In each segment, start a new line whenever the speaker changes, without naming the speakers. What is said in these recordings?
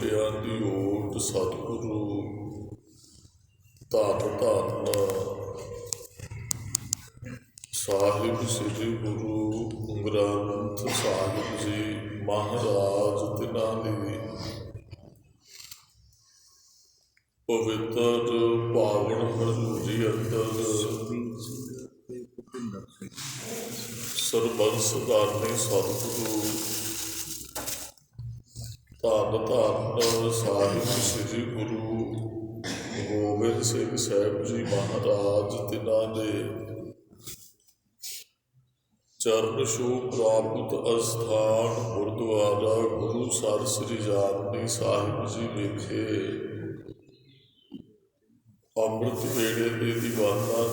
ਵੱਡਿਆਂ ਦੀ ਓਟ ਸਤਿਗੁਰੂ ਧੰਨ ਧੰਨ ਸਾਹਿਬ ਸ੍ਰੀ ਗੁਰੂ ਗ੍ਰੰਥ ਸਾਹਿਬ ਜੀ ਮਹਾਰਾਜ ਤਿਨਾਂ ਦੀ ਪਵਿੱਤਰ ਪਾਵਨ ਹਜ਼ੂਰੀ ਅੰਦਰ ਸਰਬੰਸ ਦਾਨੀ ਸਤਿਗੁਰੂ ਧੰਨ ਧੰਨ ਸਾਹਿਬ ਸ੍ਰੀ ਗੁਰੂ ਗੋਬਿੰਦ ਸਿੰਘ ਸਾਹਿਬ ਜੀ ਮਹਾਰਾਜ ਤਿਨਾਂ ਦੇ ਚਰਨ ਛੂਹ ਪ੍ਰਾਪਤ ਅਸਥਾਨ ਗੁਰਦੁਆਰਾ ਗੁਰੂਸਰ ਸ੍ਰੀ ਜਾਨਕੀ ਸਾਹਿਬ ਜੀ ਵਿਖੇ ਅੰਮ੍ਰਿਤ ਵੇਲੇ ਦੇ ਦੀਵਾਨਾਂ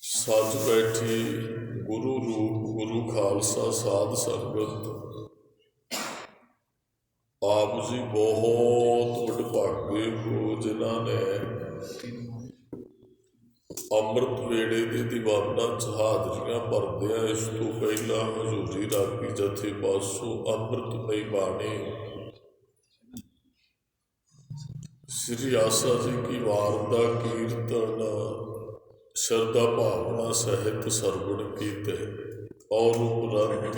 ਸੱਜ ਬੈਠੀ ਗੁਰੂ ਰੂਪ ਗੁਰੂ ਖਾਲਸਾ ਸਾਧ ਸੰਗਤ ਆਪ ਜੀ ਬਹੁਤ ਵਡਭਾਗੇ ਹੋ ਜਿਨ੍ਹਾਂ ਨੇ ਅੰਮ੍ਰਿਤ ਵੇਲੇ ਦੇ ਦੀਵਾਨਾਂ 'ਚ ਹਾਜ਼ਰੀਆਂ ਭਰਦਿਆਂ ਇਸ ਤੋਂ ਪਹਿਲਾਂ ਹਜ਼ੂਰੀ ਰਾਗੀ ਜਥੇ ਪਾਸੋਂ ਅੰਮ੍ਰਿਤਮਈ ਬਾਣੀ ਸ੍ਰੀ ਆਸਾ ਜੀ ਕੀ ਵਾਰ ਦਾ ਕੀਰਤਨ ਸ਼ਰਧਾ ਭਾਵਨਾ ਸਹਿਤ ਸਰਵਣ ਕੀਤੇ ਔਰ ਉਪਰੰਤ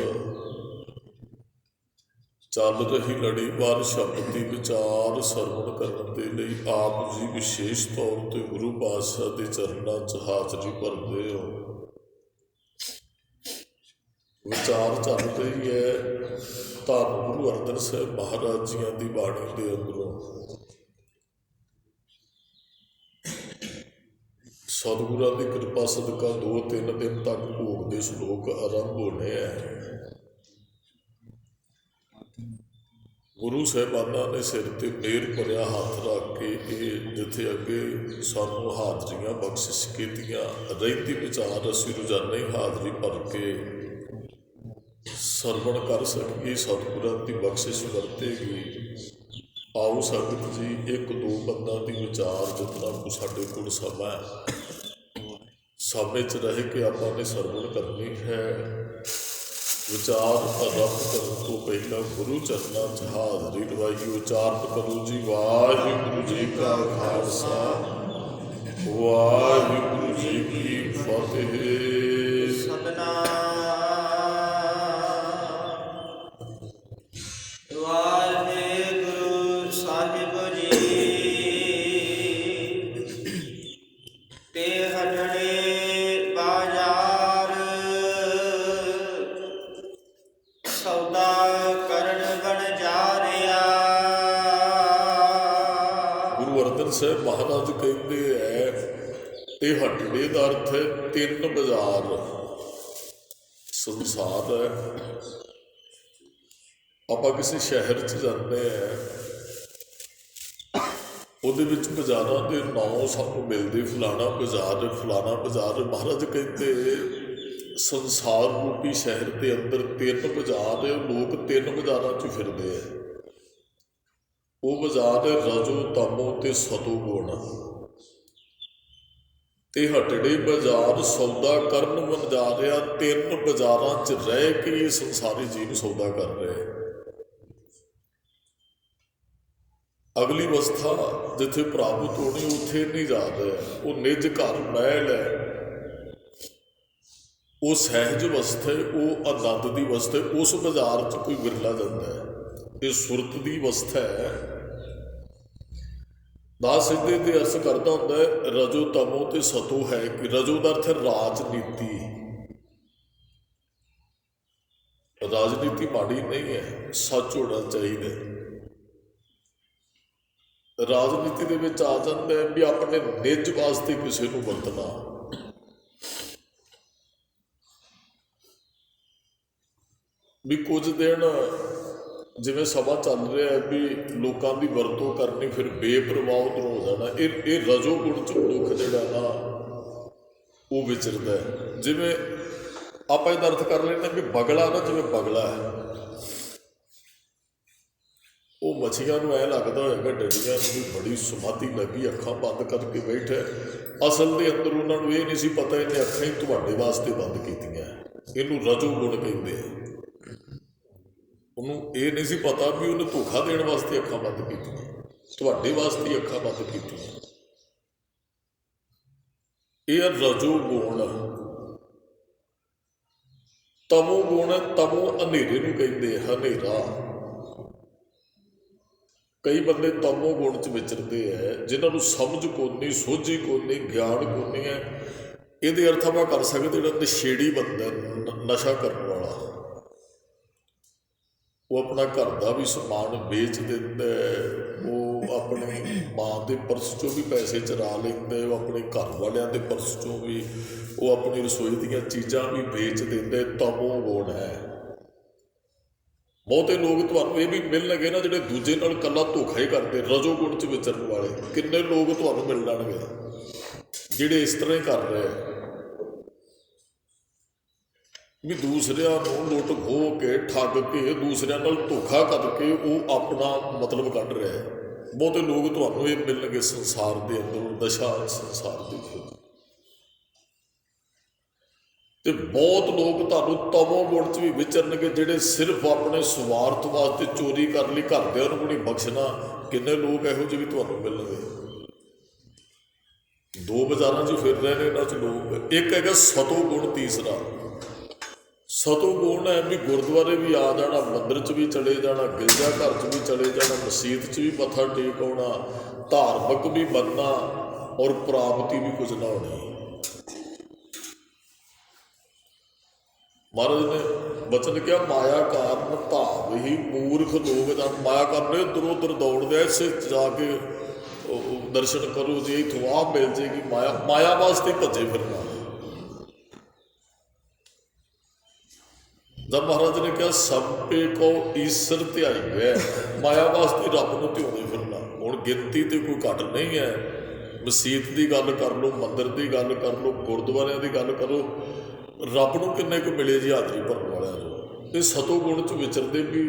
ਚੱਲ ਰਹੀ ਲੜੀਵਾਰ ਸ਼ਬਦ ਦੀ ਵਿਚਾਰ ਸਰਵਣ ਕਰਨ ਦੇ ਲਈ ਆਪ ਜੀ ਵਿਸ਼ੇਸ਼ ਤੌਰ ਤੇ ਗੁਰੂ ਪਾਤਸ਼ਾਹ ਦੇ ਚਰਨਾਂ 'ਚ ਹਾਜ਼ਰੀ ਭਰਦੇ ਹੋ। ਵਿਚਾਰ ਚੱਲ ਰਹੀ ਹੈ ਧੰਨ ਗੁਰੂ ਅਰਜਨ ਸਾਹਿਬ ਮਹਾਰਾਜ ਜੀਆਂ ਦੀ ਬਾਣੀ ਦੇ ਅੰਦਰੋਂ ਸਤਿਗੁਰਾਂ ਦੀ ਕਿਰਪਾ ਸਦਕਾ 2-3 ਦਿਨ ਤੱਕ ਭੋਗ ਦੇ ਸ਼ਲੋਕ ਆਰੰਭ ਹੋਣੇ ਹੈ। ਗੁਰੂ ਸਾਹਿਬਾਨਾਂ ਨੇ ਸਿਰ ਤੇ ਮਿਹਰ ਭਰਿਆ ਹੱਥ ਰੱਖ ਕੇ ਇਹ ਜਿੱਥੇ ਅੱਗੇ ਸਾਨੂੰ ਹਾਜ਼ਰੀਆਂ ਬਖਸ਼ਿਸ਼ ਕੀਤੀਆਂ ਰਹਿੰਦੀ ਵਿਚਾਰ ਅਸੀਂ ਰੋਜ਼ਾਨਾ ਹੀ ਹਾਜ਼ਰੀ ਭਰ ਕੇ ਸਰਵਣ ਕਰ ਸਕੀਏ ਸਤਿਗੁਰਾਂ ਦੀ ਬਖਸ਼ਿਸ਼ ਵਰਤੇਗੀ। ਆਓ ਸੰਗਤ ਜੀ 1-2 ਬੰਦਾਂ ਦੀ ਵਿਚਾਰ ਜਿਤਨਾ ਕੁ ਸਾਡੇ ਕੋਲ ਸਮਾਂ ਸਮੇਂ 'ਚ ਰਹਿ ਕੇ ਆਪਾਂ ਨੇ ਸਰਵਣ ਕਰਨੀ ਹੈ। ਵਿਚਾਰ ਆਰੰਭ ਕਰਨ ਤੋਂ ਪਹਿਲਾਂ ਗੁਰੂ ਚਰਨਾਂ 'ਚ ਹਾਜ਼ਰੀ ਲਵਾਈ ਉਚਾਰਤ ਕਰੋ ਜੀ ਵਾਹਿਗੁਰੂ ਜੀ ਕਾ ਖਾਲਸਾ ਵਾਹਿਗੁਰੂ ਜੀ ਕੀ ਫਤਿਹ।
ਸਤਨਾਮ ਵਾਹਿਗੁਰੂ ਸਾਹਿਬ ਜੀ ਤੇ ਹਟੜੇ ਸੌਦਾ ਕਰਨ ਬਣ ਜਾ ਰਿਹਾ।
ਗੁਰੂ ਅਰਜਨ ਸਾਹਿਬ ਮਹਾਰਾਜ ਕਹਿੰਦੇ ਹੈ ਇਹ ਹਟੜੇ ਦਾ ਅਰਥ ਹੈ 3 ਬਾਜ਼ਾਰ। ਸੰਸਾਰ ਹੈ, ਆਪਾਂ ਕਿਸੇ ਸ਼ਹਿਰ 'ਚ ਜਾਂਦੇ ਹਾਂ ਉਹਦੇ ਵਿੱਚ ਬਾਜ਼ਾਰਾਂ ਦੇ ਨਾਂ ਸਾਨੂੰ ਮਿਲਦੇ ਫਲਾਣਾ ਬਾਜ਼ਾਰ ਫਲਾਣਾ ਬਾਜ਼ਾਰ। ਮਹਾਰਾਜ ਕਹਿੰਦੇ ਸੰਸਾਰ ਰੂਪੀ ਸ਼ਹਿਰ ਦੇ ਅੰਦਰ 3 ਬਾਜ਼ਾਰ ਹੈ। ਲੋਕ 3 ਬਾਜ਼ਾਰਾਂ 'ਚ ਫਿਰਦੇ ਆ। ਉਹ ਬਾਜ਼ਾਰ ਹੈ ਰਜੋ ਤਮੋ ਤੇ ਸਤੋ ਗੁਣ। ਤੇ ਹਟੜੇ ਬਾਜ਼ਾਰ ਸੌਦਾ ਕਰਨ ਬਣ ਜਾ ਰਿਹਾ। 3 ਬਾਜ਼ਾਰਾਂ 'ਚ ਰਹਿ ਕੇ ਇਹ ਸੰਸਾਰੀ ਜੀਵ ਸੌਦਾ ਕਰ ਰਿਹਾ। ਅਗਲੀ ਅਵਸਥਾ ਜਿੱਥੇ ਪ੍ਰਾਪਤ ਹੋਣੀ ਉੱਥੇ ਨਹੀਂ ਜਾ ਰਿਹਾ। ਉਹ ਨਿਜ ਘਰ ਮਹਿਲ ਹੈ, ਉਹ ਸਹਿਜ ਅਵਸਥਾ, ਉਹ ਆਨੰਦ ਦੀ ਅਵਸਥਾ। ਉਸ ਬਾਜ਼ਾਰ 'ਚ ਕੋਈ ਵਿਰਲਾ ਜਾਂਦਾ ਹੈ। ਇਹ ਸੁਰਤ ਦੀ ਅਵਸਥਾ ਹੈ। ਨਾ ਸਿੱਧੇ ਤੇ ਅਰਥ ਕਰਦਾ ਹੁੰਦਾ ਹੈ ਰਜੋ ਤਮੋ ਤੇ ਸਤੋ ਹੈ ਕਿ ਰਜੋ ਦਾ ਅਰਥ ਹੈ ਰਾਜਨੀਤੀ। ਰਾਜਨੀਤੀ ਮਾੜੀ ਨਹੀਂ ਹੈ, ਸੱਚ ਹੋਣਾ ਚਾਹੀਦਾ। ਰਾਜਨੀਤੀ ਦੇ ਵਿੱਚ ਆ ਜਾਂਦਾ ਹੈ ਵੀ ਆਪਣੇ ਨਿੱਜ ਵਾਸਤੇ ਕਿਸੇ ਨੂੰ ਵਰਤਣਾ। ਵੀ ਕੁਝ ਦਿਨ ਜਿਵੇਂ ਸਮਾਂ ਚੱਲ ਰਿਹਾ ਵੀ ਲੋਕਾਂ ਦੀ ਵਰਤੋਂ ਕਰਨੀ ਫਿਰ ਬੇਪਰਵਾਹ ਉੱਧਰੋਂ ਹੋ ਜਾਣਾ। ਇਹ ਰਜੋ ਗੁਣ 'ਚ ਮਨੁੱਖ ਜਿਹੜਾ ਨਾ ਉਹ ਵਿਚਰਦਾ ਹੈ। ਜਿਵੇਂ ਆਪਾਂ ਇਹਦਾ ਅਰਥ ਕਰ ਲੈਂਦੇ ਵੀ ਬਗਲਾ ਨਾ, ਜਿਵੇਂ ਬਗਲਾ ਹੈ ਉਹ ਮੱਛੀਆਂ ਨੂੰ ਐਂ ਲੱਗਦਾ ਹੋਏਗਾ ਡੰਡੀਆਂ ਨੂੰ ਵੀ ਬੜੀ ਸਮਾਧੀ ਲੱਗੀ, ਅੱਖਾਂ ਬੰਦ ਕਰਕੇ ਬੈਠਾ। ਅਸਲ ਦੇ ਅੰਦਰ ਉਹਨਾਂ ਨੂੰ ਇਹ ਨਹੀਂ ਸੀ ਪਤਾ ਇਹਨੇ ਅੱਖਾਂ ਹੀ ਤੁਹਾਡੇ ਵਾਸਤੇ ਬੰਦ ਕੀਤੀਆਂ। ਇਹਨੂੰ ਰਜੋ ਗੁਣ ਕਹਿੰਦੇ ਆ। ਉਹਨੂੰ ਇਹ ਨਹੀਂ ਸੀ ਪਤਾ ਵੀ ਉਹਨੇ ਧੋਖਾ ਦੇਣ ਵਾਸਤੇ ਅੱਖਾਂ ਬੰਦ ਕੀਤੀਆਂ, ਤੁਹਾਡੇ ਵਾਸਤੇ ਹੀ ਅੱਖਾਂ ਬੰਦ ਕੀਤੀਆਂ। ਇਹ ਰਜੋ ਗੁਣ। ਤਮੋ ਗੁਣ, ਤਮੋ ਹਨੇਰੇ ਨੂੰ ਕਹਿੰਦੇ, ਹਨੇਰਾ। ਕਈ ਬੰਦੇ ਤਮੋ ਗੁਣ 'ਚ ਵਿਚਰਦੇ ਹੈ, ਜਿਨ੍ਹਾਂ ਨੂੰ ਸਮਝ ਕੋਨੀ, ਸੋਝੀ ਕੋਨੀ, ਗਿਆਨ ਕੋਨੀ ਹੈ। ਇਹਦੇ ਅਰਥ ਆਪਾਂ ਕਰ ਸਕਦੇ ਜਿਹੜਾ ਨਸ਼ੇੜੀ ਬੰਦਾ, ਨਸ਼ਾ ਕਰਨ ਵਾਲਾ, ਉਹ ਆਪਣਾ ਘਰ ਦਾ ਵੀ ਸਮਾਨ ਵੇਚ ਦਿੰਦਾ, ਉਹ ਆਪਣੀ ਮਾਂ ਦੇ ਪਰਸ 'ਚੋਂ ਵੀ ਪੈਸੇ ਚੁਰਾ ਲੈਂਦਾ, ਉਹ ਆਪਣੇ ਘਰ ਵਾਲਿਆਂ ਦੇ ਪਰਸ 'ਚੋਂ ਵੀ, ਉਹ ਆਪਣੀ ਰਸੋਈ ਦੀਆਂ ਚੀਜ਼ਾਂ ਵੀ ਵੇਚ ਦਿੰਦੇ। ਤਮੋ ਗੁਣ ਹੈ। ਬਹੁਤੇ ਲੋਕ ਤੁਹਾਨੂੰ ਇਹ ਵੀ ਮਿਲਣਗੇ ਨਾ ਜਿਹੜੇ ਦੂਜੇ ਨਾਲ ਇਕੱਲਾ ਧੋਖਾ ਹੀ ਕਰਦੇ, ਰਜੋ ਗੁਣ 'ਚ ਵਿਚਰਨ ਵਾਲੇ। ਕਿੰਨੇ ਲੋਕ ਤੁਹਾਨੂੰ ਮਿਲ ਜਾਣਗੇ ਜਿਹੜੇ ਇਸ ਤਰ੍ਹਾਂ ਹੀ ਕਰ ਰਹੇ ਆ ਵੀ ਦੂਸਰਿਆਂ ਨੂੰ ਲੁੱਟ ਖੋਹ ਕੇ, ਠੱਗ ਕੇ, ਦੂਸਰਿਆਂ ਨਾਲ ਧੋਖਾ ਕਰਕੇ ਉਹ ਆਪਣਾ ਮਤਲਬ ਕੱਢ ਰਿਹਾ ਹੈ। ਬਹੁਤੇ ਲੋਕ ਤੁਹਾਨੂੰ ਇਹ ਮਿਲਣਗੇ ਸੰਸਾਰ ਦੇ ਅੰਦਰ, ਦਸ਼ਾ ਸੰਸਾਰ ਦੀ। ਤੇ ਬਹੁਤ ਲੋਕ ਤੁਹਾਨੂੰ ਤਮੋ ਗੁਣ 'ਚ ਵੀ ਵਿਚਰਨਗੇ ਜਿਹੜੇ ਸਿਰਫ ਆਪਣੇ ਸਵਾਰਥ ਵਾਸਤੇ ਚੋਰੀ ਕਰ ਲਈ, ਘਰਦਿਆਂ ਨੂੰ ਵੀ ਨਹੀਂ ਬਖਸ਼ਣਾ। ਕਿੰਨੇ ਲੋਕ ਇਹੋ ਜਿਹੇ ਵੀ ਤੁਹਾਨੂੰ ਮਿਲਣਗੇ। ਦੋ ਬਾਜ਼ਾਰਾਂ 'ਚ ਫਿਰ ਰਹੇ ਨੇ ਇਹਨਾਂ 'ਚ ਲੋਕ। ਇੱਕ ਹੈਗਾ ਸਤੋ ਗੁਣ, ਤੀਸਰਾ ਸਤੋ ਗੁਣ ਹੈ ਵੀ ਗੁਰਦੁਆਰੇ ਵੀ ਆ ਜਾਣਾ, ਮੰਦਿਰ 'ਚ ਵੀ ਚਲੇ ਜਾਣਾ, ਗਿਰਜਾ ਘਰ 'ਚ ਵੀ ਚਲੇ ਜਾਣਾ, ਮਸੀਤ 'ਚ ਵੀ ਮੱਥਾ ਟੇਕ ਆਉਣਾ, ਧਾਰਮਿਕ ਵੀ ਬਣਨਾ ਔਰ ਪ੍ਰਾਪਤੀ ਵੀ ਕੁਝ ਨਾ ਹੋਣੀ। ਮਹਾਰਾਜ ਨੇ ਬਚਨ ਕਿਹਾ, ਮਾਇਆ ਕਾਰਨ ਭਾਵ ਹੀ ਮੂਰਖ ਲੋਕ ਜਨ। ਮਾਇਆ ਕਾਰਨ ਇੱਧਰ ਉੱਧਰ ਦੌੜਦੇ, ਇਸੇ ਜਾ ਕੇ ਦਰਸ਼ਨ ਕਰੋ ਜੀ, ਇੱਥੋਂ ਆਹ ਮਿਲ ਜਾਏਗੀ। ਮਾਇਆ ਵਾਸਤੇ ਭੱਜੇ ਫਿਰਨਾ। ਜਦ ਮਹਾਰਾਜ ਨੇ ਕਿਹਾ ਸਭੇ ਕੋ ਈਸ਼ਰ ਧਿਆਈ ਹੈ, ਮਾਇਆ ਵਾਸਤੇ ਰੱਬ ਨੂੰ ਧਿਆਉਂਦੇ ਫਿਰਨਾ। ਹੁਣ ਗਿਣਤੀ ਤੇ ਕੋਈ ਘੱਟ ਨਹੀਂ ਹੈ। ਮਸੀਤ ਦੀ ਗੱਲ ਕਰ ਲਓ, ਮੰਦਿਰ ਦੀ ਗੱਲ ਕਰ ਲਓ, ਗੁਰਦੁਆਰਿਆਂ ਦੀ ਗੱਲ ਕਰੋ, ਰੱਬ ਨੂੰ ਕਿੰਨੇ ਕੁ ਮਿਲੇ ਜੀ ਹਾਜ਼ਰੀ ਭਰਨ ਵਾਲਿਆਂ ਨੂੰ। ਤੇ ਸਤੋ ਗੁਣ 'ਚ ਵਿਚਰਦੇ ਵੀ,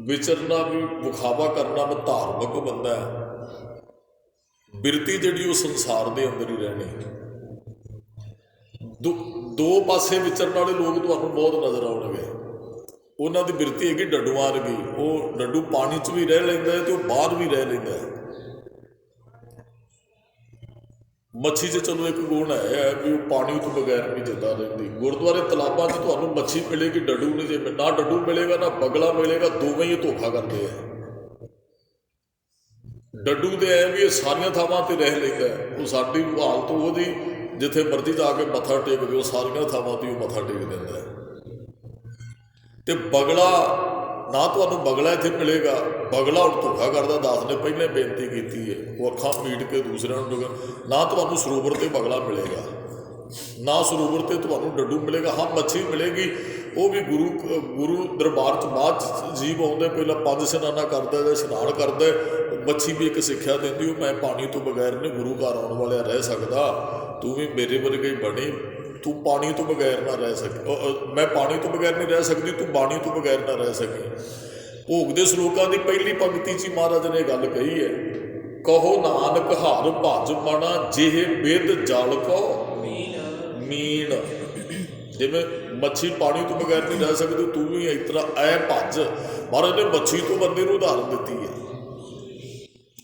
ਵਿਚਰਨਾ ਵੀ, ਵਿਖਾਵਾ ਕਰਨਾ ਵੀ ਧਾਰਮਿਕ ਬੰਦਾ ਹੈ। ਬਿਰਤੀ ਜਿਹੜੀ ਉਹ ਸੰਸਾਰ ਦੇ ਅੰਦਰ ਹੀ ਰਹਿਣੀ। ਦੋ ਪਾਸੇ ਵਿਚਰਨ ਵਾਲੇ ਲੋਕ ਤੁਹਾਨੂੰ ਬਹੁਤ ਨਜ਼ਰ ਆਉਣਗੇ। ਉਹਨਾਂ ਦੀ ਬਿਰਤੀ ਹੈਗੀ ਡੱਡੂਆਂ ਵਰਗੀ। ਉਹ ਡੱਡੂ ਪਾਣੀ 'ਚ ਵੀ ਰਹਿ ਲੈਂਦਾ ਹੈ ਤੇ ਉਹ ਬਾਹਰ ਵੀ ਰਹਿ ਲੈਂਦਾ ਹੈ। ਮੱਛੀ 'ਚ ਚਲੋ ਇੱਕ ਗੁਣ ਹੈ ਵੀ ਉਹ ਪਾਣੀ ਤੋਂ ਬਗੈਰ ਵੀ ਜਿੱਦਾਂ ਰਹਿੰਦੀ। ਗੁਰਦੁਆਰੇ ਤਲਾਬਾਂ 'ਚ ਤੁਹਾਨੂੰ ਮੱਛੀ ਮਿਲੇਗੀ, ਡੱਡੂ ਨਹੀਂ। ਜੇ ਨਾ ਡੱਡੂ ਮਿਲੇਗਾ ਨਾ ਬਗਲਾ ਮਿਲੇਗਾ, ਦੋਵੇਂ ਹੀ ਧੋਖਾ ਕਰਦੇ ਆ। ਡੱਡੂ ਦੇ ਐ ਵੀ ਇਹ ਸਾਰੀਆਂ ਥਾਵਾਂ 'ਤੇ ਰਹਿ ਲੈਂਦਾ। ਉਹ ਸਾਡੀ ਹਾਲਤ ਉਹਦੀ, ਜਿੱਥੇ ਮਰਜ਼ੀ ਜਾ ਕੇ ਮੱਥਾ ਟੇਕ ਦਿਓ, ਸਾਰੀਆਂ ਥਾਵਾਂ 'ਤੇ ਉਹ ਮੱਥਾ ਟੇਕ ਦਿੰਦਾ। ਤੇ ਬਗਲਾ, ਨਾ ਤੁਹਾਨੂੰ ਬਗਲਾ ਇੱਥੇ ਮਿਲੇਗਾ। ਬਗਲਾ ਹੁਣ ਧੋਖਾ ਕਰਦਾ। ਦਾਸ ਨੇ ਪਹਿਲਾਂ ਬੇਨਤੀ ਕੀਤੀ ਹੈ, ਉਹ ਅੱਖਾਂ ਮੀਟ ਕੇ ਦੂਸਰਿਆਂ ਨੂੰ ਡੁੱਗਾ। ਨਾ ਤੁਹਾਨੂੰ ਸਰੋਵਰ 'ਤੇ ਬਗਲਾ ਮਿਲੇਗਾ, ਨਾ ਸਰੋਵਰ 'ਤੇ ਤੁਹਾਨੂੰ ਡੱਡੂ ਮਿਲੇਗਾ। ਹਾਂ, ਮੱਛੀ ਮਿਲੇਗੀ, ਉਹ ਵੀ ਗੁਰੂ ਦਰਬਾਰ 'ਚ ਬਾਅਦ 'ਚ ਜੀਵ ਆਉਂਦੇ, ਪਹਿਲਾਂ 5 ਇਸ਼ਨਾਨਾ ਕਰਦਾ ਜਾਂ ਇਸ਼ਨਾਨ ਕਰਦਾ। ਮੱਛੀ ਵੀ ਇੱਕ ਸਿੱਖਿਆ ਦਿੰਦੀ, ਉਹ ਮੈਂ ਪਾਣੀ ਤੋਂ ਬਗੈਰ ਨਹੀਂ ਗੁਰੂ ਘਰ ਆਉਣ ਵਾਲਿਆ ਰਹਿ ਸਕਦਾ। ਤੂੰ ਵੀ ਮੇਰੇ ਵਰਗੇ ਹੀ ਬਣੀ, ਤੂੰ ਪਾਣੀ ਤੋਂ ਬਗੈਰ ਨਾ ਰਹਿ ਸਕੀ। ਮੈਂ ਪਾਣੀ ਤੋਂ ਬਗੈਰ ਨਹੀਂ ਰਹਿ ਸਕਦੀ, ਤੂੰ ਬਾਣੀ ਤੋਂ ਬਗੈਰ ਨਾ ਰਹਿ ਸਕੀ। ਭੋਗ ਦੇ ਸ਼ਲੋਕਾਂ ਦੀ ਪਹਿਲੀ ਪੰਕਤੀ 'ਚ ਹੀ ਮਹਾਰਾਜ ਨੇ ਗੱਲ ਕਹੀ ਹੈ, ਕਹੋ ਨਾਨਕ ਹਰ ਭਜ ਮਣਾ, ਜਿਹੇ ਬਿਦ ਜਲ ਕੋ ਮੀਣ। ਜਿਵੇਂ ਮੱਛੀ ਪਾਣੀ ਤੋਂ ਬਗੈਰ ਨਹੀਂ ਰਹਿ ਸਕਦੀ, ਤੂੰ ਵੀ ਇਸ ਤਰ੍ਹਾਂ ਐ ਭੱਜ। ਮਹਾਰਾਜ ਨੇ ਮੱਛੀ ਤੋਂ ਬੰਦੇ ਨੂੰ ਉਦਾਹਰਨ ਦਿੱਤੀ ਹੈ।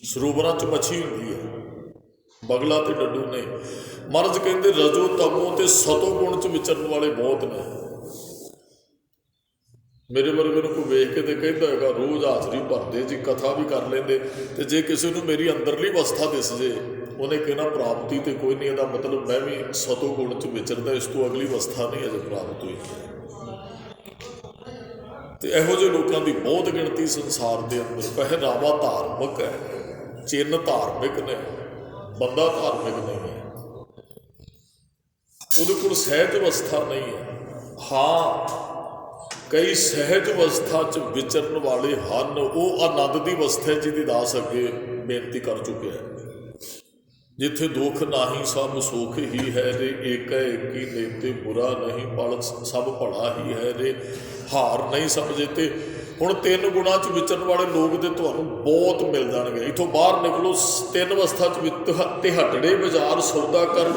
ਸਰੋਵਰਾਂ 'ਚ ਮੱਛੀ ਹੁੰਦੀ ਹੈ, ਬਗਲਾ ਤੇ ਡੱਡੂ ਨੇ। ਮਹਾਰਾਜ ਕਹਿੰਦੇ ਰਜੋ ਤਮੋ ਤੇ ਸਤੋ ਗੁਣ 'ਚ ਵਿਚਰਨ ਵਾਲੇ ਬਹੁਤ ਨੇ। ਮੇਰੇ ਵਰਗੇ ਨੂੰ ਕੋਈ ਵੇਖ ਕੇ ਤੇ ਕਹਿੰਦਾ ਹੈਗਾ ਰੋਜ਼ ਹਾਜ਼ਰੀ ਭਰਦੇ ਜੀ, ਕਥਾ ਵੀ ਕਰ ਲੈਂਦੇ। ਤੇ ਜੇ ਕਿਸੇ ਨੂੰ ਮੇਰੀ ਅੰਦਰਲੀ ਅਵਸਥਾ ਦਿਸ ਜੇ, ਉਹਨੇ ਕਹਿਣਾ ਪ੍ਰਾਪਤੀ ਤੇ ਕੋਈ ਨਹੀਂ। ਇਹਦਾ ਮਤਲਬ ਮੈਂ ਵੀ ਸਤੋ ਗੁਣ 'ਚ ਵਿਚਰਦਾ, ਇਸ ਤੋਂ ਅਗਲੀ ਅਵਸਥਾ ਨਹੀਂ ਅਜੇ ਪ੍ਰਾਪਤ ਹੋਈ। ਤੇ ਇਹੋ ਜਿਹੇ ਲੋਕਾਂ ਦੀ ਬਹੁਤ ਗਿਣਤੀ ਸੰਸਾਰ ਦੇ ਅੰਦਰ। ਪਹਿਰਾਵਾ ਧਾਰਮਿਕ ਹੈ, ਚਿੰਨ੍ਹ ਧਾਰਮਿਕ ਨੇ, ਬੰਦਾ ਧਾਰਮਿਕ ਨਹੀਂ ਹੈ, ਉਹਦੇ ਕੋਲ ਸਹਿਜ ਅਵਸਥਾ ਨਹੀਂ ਹੈ। ਹਾਂ, ਕਈ ਸਹਿਜ ਅਵਸਥਾ 'ਚ ਵਿਚਰਨ ਵਾਲੇ ਹਨ, ਉਹ ਆਨੰਦ ਦੀ ਅਵਸਥਾ ਜਿਹਦੀ ਦਾਸ ਅੱਗੇ ਬੇਨਤੀ ਕਰ ਚੁੱਕਿਆ ਹੈ। ਜਿੱਥੇ ਦੁੱਖ ਨਾਹੀ ਸਭ ਸੁੱਖ ਹੀ ਹੈ ਰੇ, ਏਕੈ ਏਕੀ ਨੇਤੇ ਬੁਰਾ ਨਹੀਂ, ਪਲ ਸਭ ਭਲਾ ਹੀ ਹੈ ਰੇ। ਹਾਰ ਨਹੀਂ ਸਮਝੇ। ਤੇ ਹੁਣ 3 ਗੁਣਾਂ 'ਚ ਵਿਚਰਨ ਵਾਲੇ ਲੋਕ ਤੇ ਤੁਹਾਨੂੰ ਬਹੁਤ ਮਿਲ ਜਾਣਗੇ। ਇੱਥੋਂ ਬਾਹਰ ਨਿਕਲੋ, 3 ਅਵਸਥਾ 'ਚ ਤਿਹੱਟੜੇ ਬਾਜ਼ਾਰ ਸੌਦਾ ਕਰਨ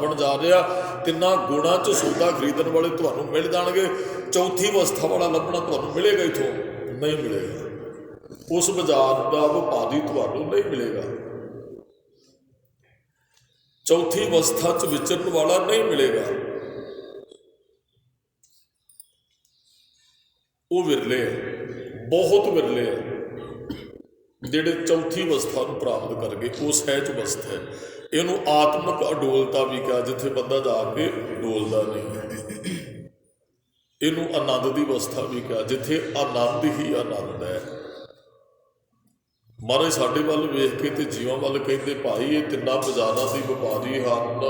ਬਣ ਜਾ ਰਿਹਾ, 3 ਗੁਣਾਂ 'ਚ ਸੌਦਾ ਖਰੀਦਣ ਵਾਲੇ ਤੁਹਾਨੂੰ ਮਿਲ ਜਾਣਗੇ। ਚੌਥੀ ਅਵਸਥਾ ਵਾਲਾ ਲੱਭਣਾ ਤੁਹਾਨੂੰ ਮਿਲੇਗਾ ਇੱਥੋਂ ਨਹੀਂ ਮਿਲੇਗਾ। ਉਸ ਬਾਜ਼ਾਰ ਦਾ ਵਪਾਰੀ ਤੁਹਾਨੂੰ ਨਹੀਂ ਮਿਲੇਗਾ। ਚੌਥੀ ਅਵਸਥਾ 'ਚ ਵਿਚਰਨ ਵਾਲਾ ਨਹੀਂ ਮਿਲੇਗਾ। ਉਹ ਵਿਰਲੇ ਹੈ, ਬਹੁਤ ਵਿਰਲੇ ਹੈ ਜਿਹੜੇ ਚੌਥੀ ਅਵਸਥਾ ਨੂੰ ਪ੍ਰਾਪਤ ਕਰ ਗਏ। ਉਹ ਸਹਿਜ ਅਵਸਥਾ ਹੈ। ਇਹਨੂੰ ਆਤਮਿਕ ਅਡੋਲਤਾ ਵੀ ਕਿਹਾ, ਜਿੱਥੇ ਬੰਦਾ ਜਾ ਕੇ ਡੋਲਦਾ ਨਹੀਂ। ਇਹਨੂੰ ਆਨੰਦ ਦੀ ਅਵਸਥਾ ਵੀ ਕਿਹਾ, ਜਿੱਥੇ ਆਨੰਦ ਹੀ ਆਨੰਦ ਹੈ। ਮਹਾਰਾਜ ਸਾਡੇ ਵੱਲ ਵੇਖ ਕੇ ਤੇ ਜੀਵਾਂ ਵੱਲ ਕਹਿੰਦੇ, ਭਾਈ ਇਹ 3 ਬਾਜ਼ਾਰਾਂ ਦੀ ਵਪਾਰੀ ਹਨ।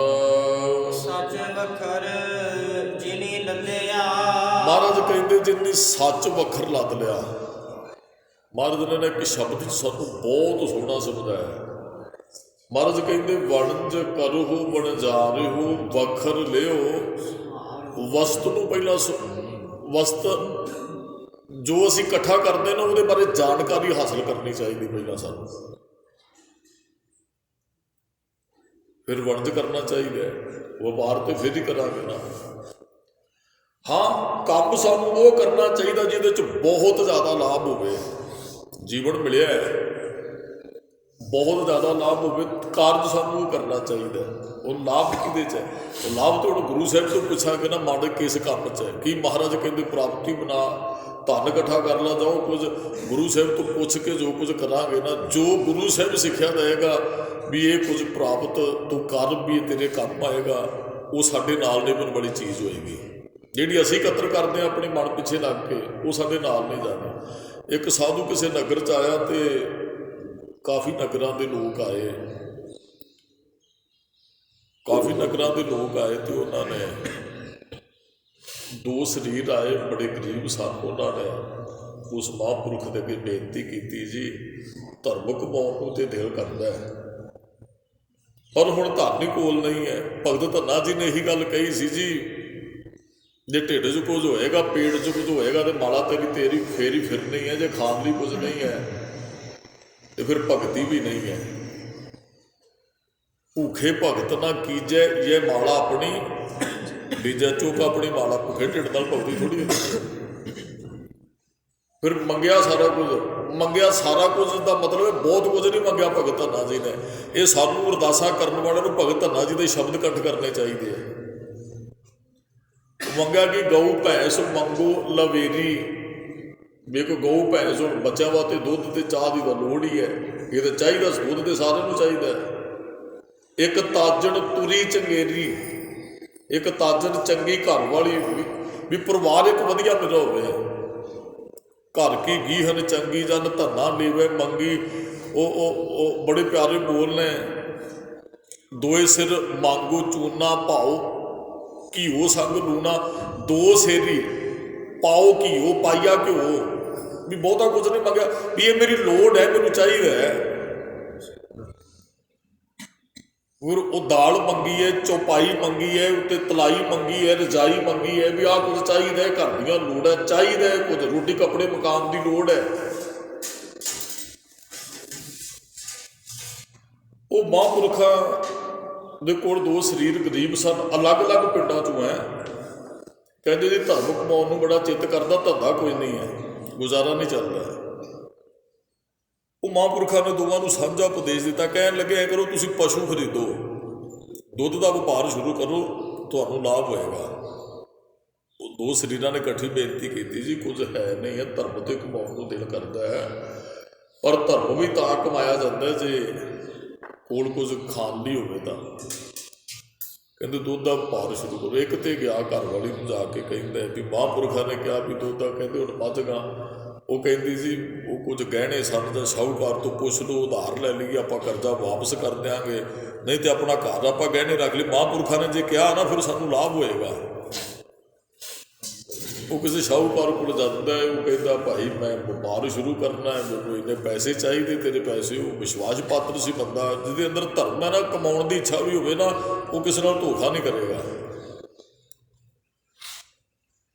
ਸੱਚ ਵਖਰ ਜਿਨੀ ਲੱਦਿਆ।
ਮਹਾਰਾਜ ਕਹਿੰਦੇ ਜਿੰਨੀ ਸੱਚ ਵੱਖਰ ਲੱਦ ਲਿਆ। ਮਹਾਰਾਜ ਨੇ ਇੱਕ ਸ਼ਬਦ 'ਚ ਸਾਨੂੰ ਬਹੁਤ ਸੋਹਣਾ ਸਮਝਾਇਆ। ਮਹਾਰਾਜ ਕਹਿੰਦੇ ਵਣਜ ਕਰੋ ਵਣਜਾਰਿਓ ਵੱਖਰ ਲਿਓ। ਵਸਤ ਨੂੰ ਪਹਿਲਾਂ ਵਸਤ ਜੋ ਅਸੀਂ ਇਕੱਠਾ ਕਰਦੇ ਨਾ ਉਹਦੇ ਬਾਰੇ ਜਾਣਕਾਰੀ ਹਾਸਲ ਕਰਨੀ ਚਾਹੀਦੀ ਪਹਿਲਾਂ ਸਾਨੂੰ, ਫਿਰ ਵਣਜ ਕਰਨਾ ਚਾਹੀਦਾ। ਵਪਾਰ ਤੇ ਫਿਰ ਹੀ ਕਰਾਂਗੇ ਨਾ। ਹਾਂ, ਕੰਮ ਸਾਨੂੰ ਉਹ ਕਰਨਾ ਚਾਹੀਦਾ ਜਿਹਦੇ 'ਚ ਬਹੁਤ ਜ਼ਿਆਦਾ ਲਾਭ ਹੋਵੇ। ਜੀਵਨ ਮਿਲਿਆ ਹੈ, ਬਹੁਤ ਜ਼ਿਆਦਾ ਲਾਭ ਹੋਵੇ, ਕਾਰਜ ਸਾਨੂੰ ਉਹ ਕਰਨਾ ਚਾਹੀਦਾ। ਉਹ ਲਾਭ ਕਿਹਦੇ 'ਚ ਹੈ? ਉਹ ਲਾਭ ਤਾਂ ਹੁਣ ਗੁਰੂ ਸਾਹਿਬ ਤੋਂ ਪੁੱਛਾਂਗੇ ਨਾ, ਮਾੜੇ ਕਿਸ ਕੰਮ 'ਚ ਹੈ। ਕੀ ਮਹਾਰਾਜ ਕਹਿੰਦੇ ਪ੍ਰਾਪਤੀ ਬਣਾ, ਧਨ ਇਕੱਠਾ ਕਰ ਲਾ, ਜਾਓ ਕੁਝ ਗੁਰੂ ਸਾਹਿਬ ਤੋਂ ਪੁੱਛ ਕੇ ਜੋ ਕੁਝ ਕਰਾਂਗੇ ਨਾ, ਜੋ ਗੁਰੂ ਸਾਹਿਬ ਸਿੱਖਿਆ ਦੇਗਾ ਵੀ ਇਹ ਕੁਝ ਪ੍ਰਾਪਤ ਤੂੰ ਕਰ, ਵੀ ਤੇਰੇ ਕੰਮ ਆਏਗਾ, ਉਹ ਸਾਡੇ ਨਾਲ ਨਿਭਣ ਵਾਲੀ ਚੀਜ਼ ਹੋਏਗੀ। ਜਿਹੜੀ ਅਸੀਂ ਇਕੱਤਰ ਕਰਦੇ ਹਾਂ ਆਪਣੇ ਮਨ ਪਿੱਛੇ ਲੱਗ ਕੇ, ਉਹ ਸਾਡੇ ਨਾਲ ਨਹੀਂ ਜਾਣੀ। ਇੱਕ ਸਾਧੂ ਕਿਸੇ ਨਗਰ 'ਚ ਆਇਆ ਤੇ ਕਾਫੀ ਨਗਰਾਂ ਦੇ ਲੋਕ ਆਏ, ਤੇ ਉਹਨਾਂ ਨੇ 2 ਸਰੀਰ ਆਏ, ਬੜੇ ਗਰੀਬ ਸਨ। ਉਹਨਾਂ ਨੇ ਉਸ ਮਹਾਂਪੁਰਖ ਦੇ ਅੱਗੇ ਬੇਨਤੀ ਕੀਤੀ, ਜੀ ਧਰਮ ਕਮਾਉਣ ਨੂੰ ਤੇ ਦਿਲ ਕਰਦਾ ਹੈ, ਪਰ ਹੁਣ ਧਨ ਹੀ ਕੋਲ ਨਹੀਂ ਹੈ। ਭਗਤ ਧੰਨਾ ਜੀ ਨੇ ਇਹੀ ਗੱਲ ਕਹੀ ਸੀ, ਜੀ ਜੇ ਢਿੱਡ 'ਚ ਕੁਝ ਹੋਏਗਾ, ਪੇਟ 'ਚ ਕੁਝ ਹੋਏਗਾ ਤੇ ਮਾਲਾ ਤੇਰੀ ਫੇਰ ਹੀ ਫਿਰਨੀ ਹੈ। ਜੇ ਖਾਣ ਲਈ ਕੁਝ ਨਹੀਂ ਹੈ ਤੇ ਫਿਰ ਭਗਤੀ ਵੀ ਨਹੀਂ ਹੈ। ਭੂਖੇ ਭਗਤ ਨਾ ਕੀਜੈ, ਇਹ ਮਾਲਾ ਆਪਣੀ ਬੀਜੈ ਚੁੱਕ ਆਪਣੀ ਮਾਲਾ। ਭੁੱਖੇ ਢਿੱਡ ਨਾਲ ਭਗਤੀ ਥੋੜ੍ਹੀ ਹੁੰਦੀ। ਫਿਰ ਮੰਗਿਆ ਸਾਰਾ ਕੁਝ ਦਾ ਮਤਲਬ ਬਹੁਤ ਕੁਝ ਨਹੀਂ ਮੰਗਿਆ ਭਗਤ ਧੰਨਾ ਜੀ ਨੇ। ਇਹ ਸਾਨੂੰ ਅਰਦਾਸਾਂ ਕਰਨ ਵਾਲਿਆਂ ਨੂੰ ਭਗਤ ਧੰਨਾ ਜੀ ਦੇ ਸ਼ਬਦ ਇਕੱਠ ਕਰਨੇ ਚਾਹੀਦੇ ਆ। ਮੰਗਿਆ ਕਿ ਗਊ ਭੈਂਸ ਮੰਗੋ ਲਵੇਰੀ। ਵੇਖੋ ਗਊ ਭੈਂਸ ਹੁਣ ਬੱਚਿਆਂ ਵਾਸਤੇ ਦੁੱਧ ਤੇ ਚਾਹ ਦੀ ਤਾਂ ਲੋੜ ਹੀ ਹੈ। ਇਹ ਤਾਂ ਚਾਹੀਦਾ, ਦੁੱਧ ਤੇ ਸਾਰਿਆਂ ਨੂੰ ਚਾਹੀਦਾ। ਇੱਕ ਤਾਜਣ ਤੁਰੀ ਚੰਗੇਰੀ, ਇੱਕ ਤਾਜਣ ਚੰਗੀ ਘਰ ਵਾਲੀ, ਵੀ ਪਰਿਵਾਰ ਇੱਕ ਵਧੀਆ ਮੇਰਾ ਹੋਵੇ। ਘਰ ਕੀ ਗੀਹਨ ਚੰਗੀ ਜਨ ਧੰਨਾ ਲੇਵੇ ਮੰਗੀ। ਉਹ ਬੜੇ ਪਿਆਰੇ ਬੋਲ ਨੇ। 2 ਸਿਰ ਮੰਗੋ ਚੂਨਾ ਭਾਓ ਘੀਓ ਸੰਗ ਲੂਣਾ। 2 ਸੇਰੀ ਪਾਓ ਘੀਓ ਪਾਈਆ ਘਿਓ। ਵੀ ਬਹੁਤਾ ਕੁਝ ਨਹੀਂ ਮੰਗਿਆ, ਵੀ ਇਹ ਮੇਰੀ ਲੋੜ ਹੈ, ਮੈਨੂੰ ਚਾਹੀਦਾ ਹੈ। ਫਿਰ ਉਹ ਦਾਲ ਮੰਗੀ ਹੈ, ਚੌਪਾਈ ਮੰਗੀ ਹੈ, ਉੱਤੇ ਤਲਾਈ ਮੰਗੀ ਹੈ, ਰਜਾਈ ਮੰਗੀ ਹੈ, ਵੀ ਆਹ ਕੁਝ ਚਾਹੀਦਾ ਹੈ, ਘਰ ਦੀਆਂ ਲੋੜ ਹੈ, ਚਾਹੀਦਾ ਹੈ ਕੁਝ, ਰੋਟੀ ਕੱਪੜੇ ਮਕਾਨ ਦੀ ਲੋੜ ਹੈ। ਉਹ ਮਹਾਂਪੁਰਖਾਂ ਦੇ ਕੋਲ 2 ਸਰੀਰ ਗਰੀਬ ਸਨ, ਅਲੱਗ-ਅਲੱਗ ਪਿੰਡਾਂ 'ਚੋਂ ਹੈ। ਕਹਿੰਦੇ ਜੀ ਧਰਮ ਕਮਾਉਣ ਨੂੰ ਬੜਾ ਚਿੱਤ ਕਰਦਾ, ਧੰਦਾ ਕੋਈ ਨਹੀਂ ਹੈ, ਗੁਜ਼ਾਰਾ ਨਹੀਂ ਚੱਲਦਾ। ਉਹ ਮਹਾਂਪੁਰਖਾਂ ਨੇ ਦੋਵਾਂ ਨੂੰ ਸਾਂਝਾ ਉਪਦੇਸ਼ ਦਿੱਤਾ। ਕਹਿਣ ਲੱਗੇ ਐਂ ਕਰੋ, ਤੁਸੀਂ ਪਸ਼ੂ ਖਰੀਦੋ, ਦੁੱਧ ਦਾ ਵਪਾਰ ਸ਼ੁਰੂ ਕਰੋ, ਤੁਹਾਨੂੰ ਲਾਭ ਹੋਏਗਾ। ਉਹ 2 ਸਰੀਰਾਂ ਨੇ ਇਕੱਠੀ ਬੇਨਤੀ ਕੀਤੀ, ਜੀ ਕੁਝ ਹੈ ਨਹੀਂ ਹੈ, ਧਰਮ ਤੇ ਕਮਾਉਣ ਨੂੰ ਦਿਲ ਕਰਦਾ ਹੈ, ਪਰ ਧਰਮ ਵੀ ਤਾਂ ਕਮਾਇਆ ਜਾਂਦਾ ਜੇ ਕੋਲ ਕੁਝ ਖਾਣ ਲਈ ਹੋਵੇ ਤਾਂ। ਕਹਿੰਦੇ ਦੁੱਧ ਦਾ ਵਪਾਰ ਸ਼ੁਰੂ ਕਰੋ। ਇੱਕ ਤੇ ਗਿਆ ਘਰ ਵਾਲੀ ਨੂੰ ਜਾ ਕੇ ਕਹਿੰਦਾ ਵੀ ਮਹਾਂਪੁਰਖਾਂ ਨੇ ਕਿਹਾ ਵੀ ਦੁੱਧ ਦਾ, ਕਹਿੰਦੇ ਹੁਣ ਮੱਝ ਗਾਂ। ਉਹ ਕਹਿੰਦੀ ਸੀ ਉਹ ਕੁਝ ਗਹਿਣੇ ਸਨ, ਜਾਂ ਸ਼ਾਹੂਕਾਰ ਤੋਂ ਪੁੱਛ ਲਓ, ਉਧਾਰ ਲੈ ਲਈਏ, ਆਪਾਂ ਕਰਜ਼ਾ ਵਾਪਸ ਕਰ ਦਿਆਂਗੇ, ਨਹੀਂ ਤੇ ਆਪਣਾ ਘਰ ਆਪਾਂ ਗਹਿਣੇ ਰੱਖ ਲਈ। ਮਹਾਂਪੁਰਖਾਂ ਨੇ ਜੇ ਕਿਹਾ ਨਾ ਫਿਰ ਸਾਨੂੰ ਲਾਭ ਹੋਏਗਾ। ਉਹ ਕਿਸੇ ਸ਼ਾਹੂਕਾਰ ਕੋਲ ਜਾਂਦਾ ਹੈ, ਉਹ ਕਹਿੰਦਾ ਭਾਈ ਮੈਂ ਵਪਾਰ ਸ਼ੁਰੂ ਕਰਨਾ ਹੈ, ਮੈਨੂੰ ਇੰਨੇ ਪੈਸੇ ਚਾਹੀਦੇ, ਤੇਰੇ ਪੈਸੇ। ਉਹ ਵਿਸ਼ਵਾਸ ਪਾਤਰ ਸੀ ਬੰਦਾ, ਜਿਹਦੇ ਅੰਦਰ ਧਰਮ ਹੈ ਨਾ, ਕਮਾਉਣ ਦੀ ਇੱਛਾ ਵੀ ਹੋਵੇ ਨਾ, ਉਹ ਕਿਸੇ ਨਾਲ ਧੋਖਾ ਨਹੀਂ ਕਰੇਗਾ।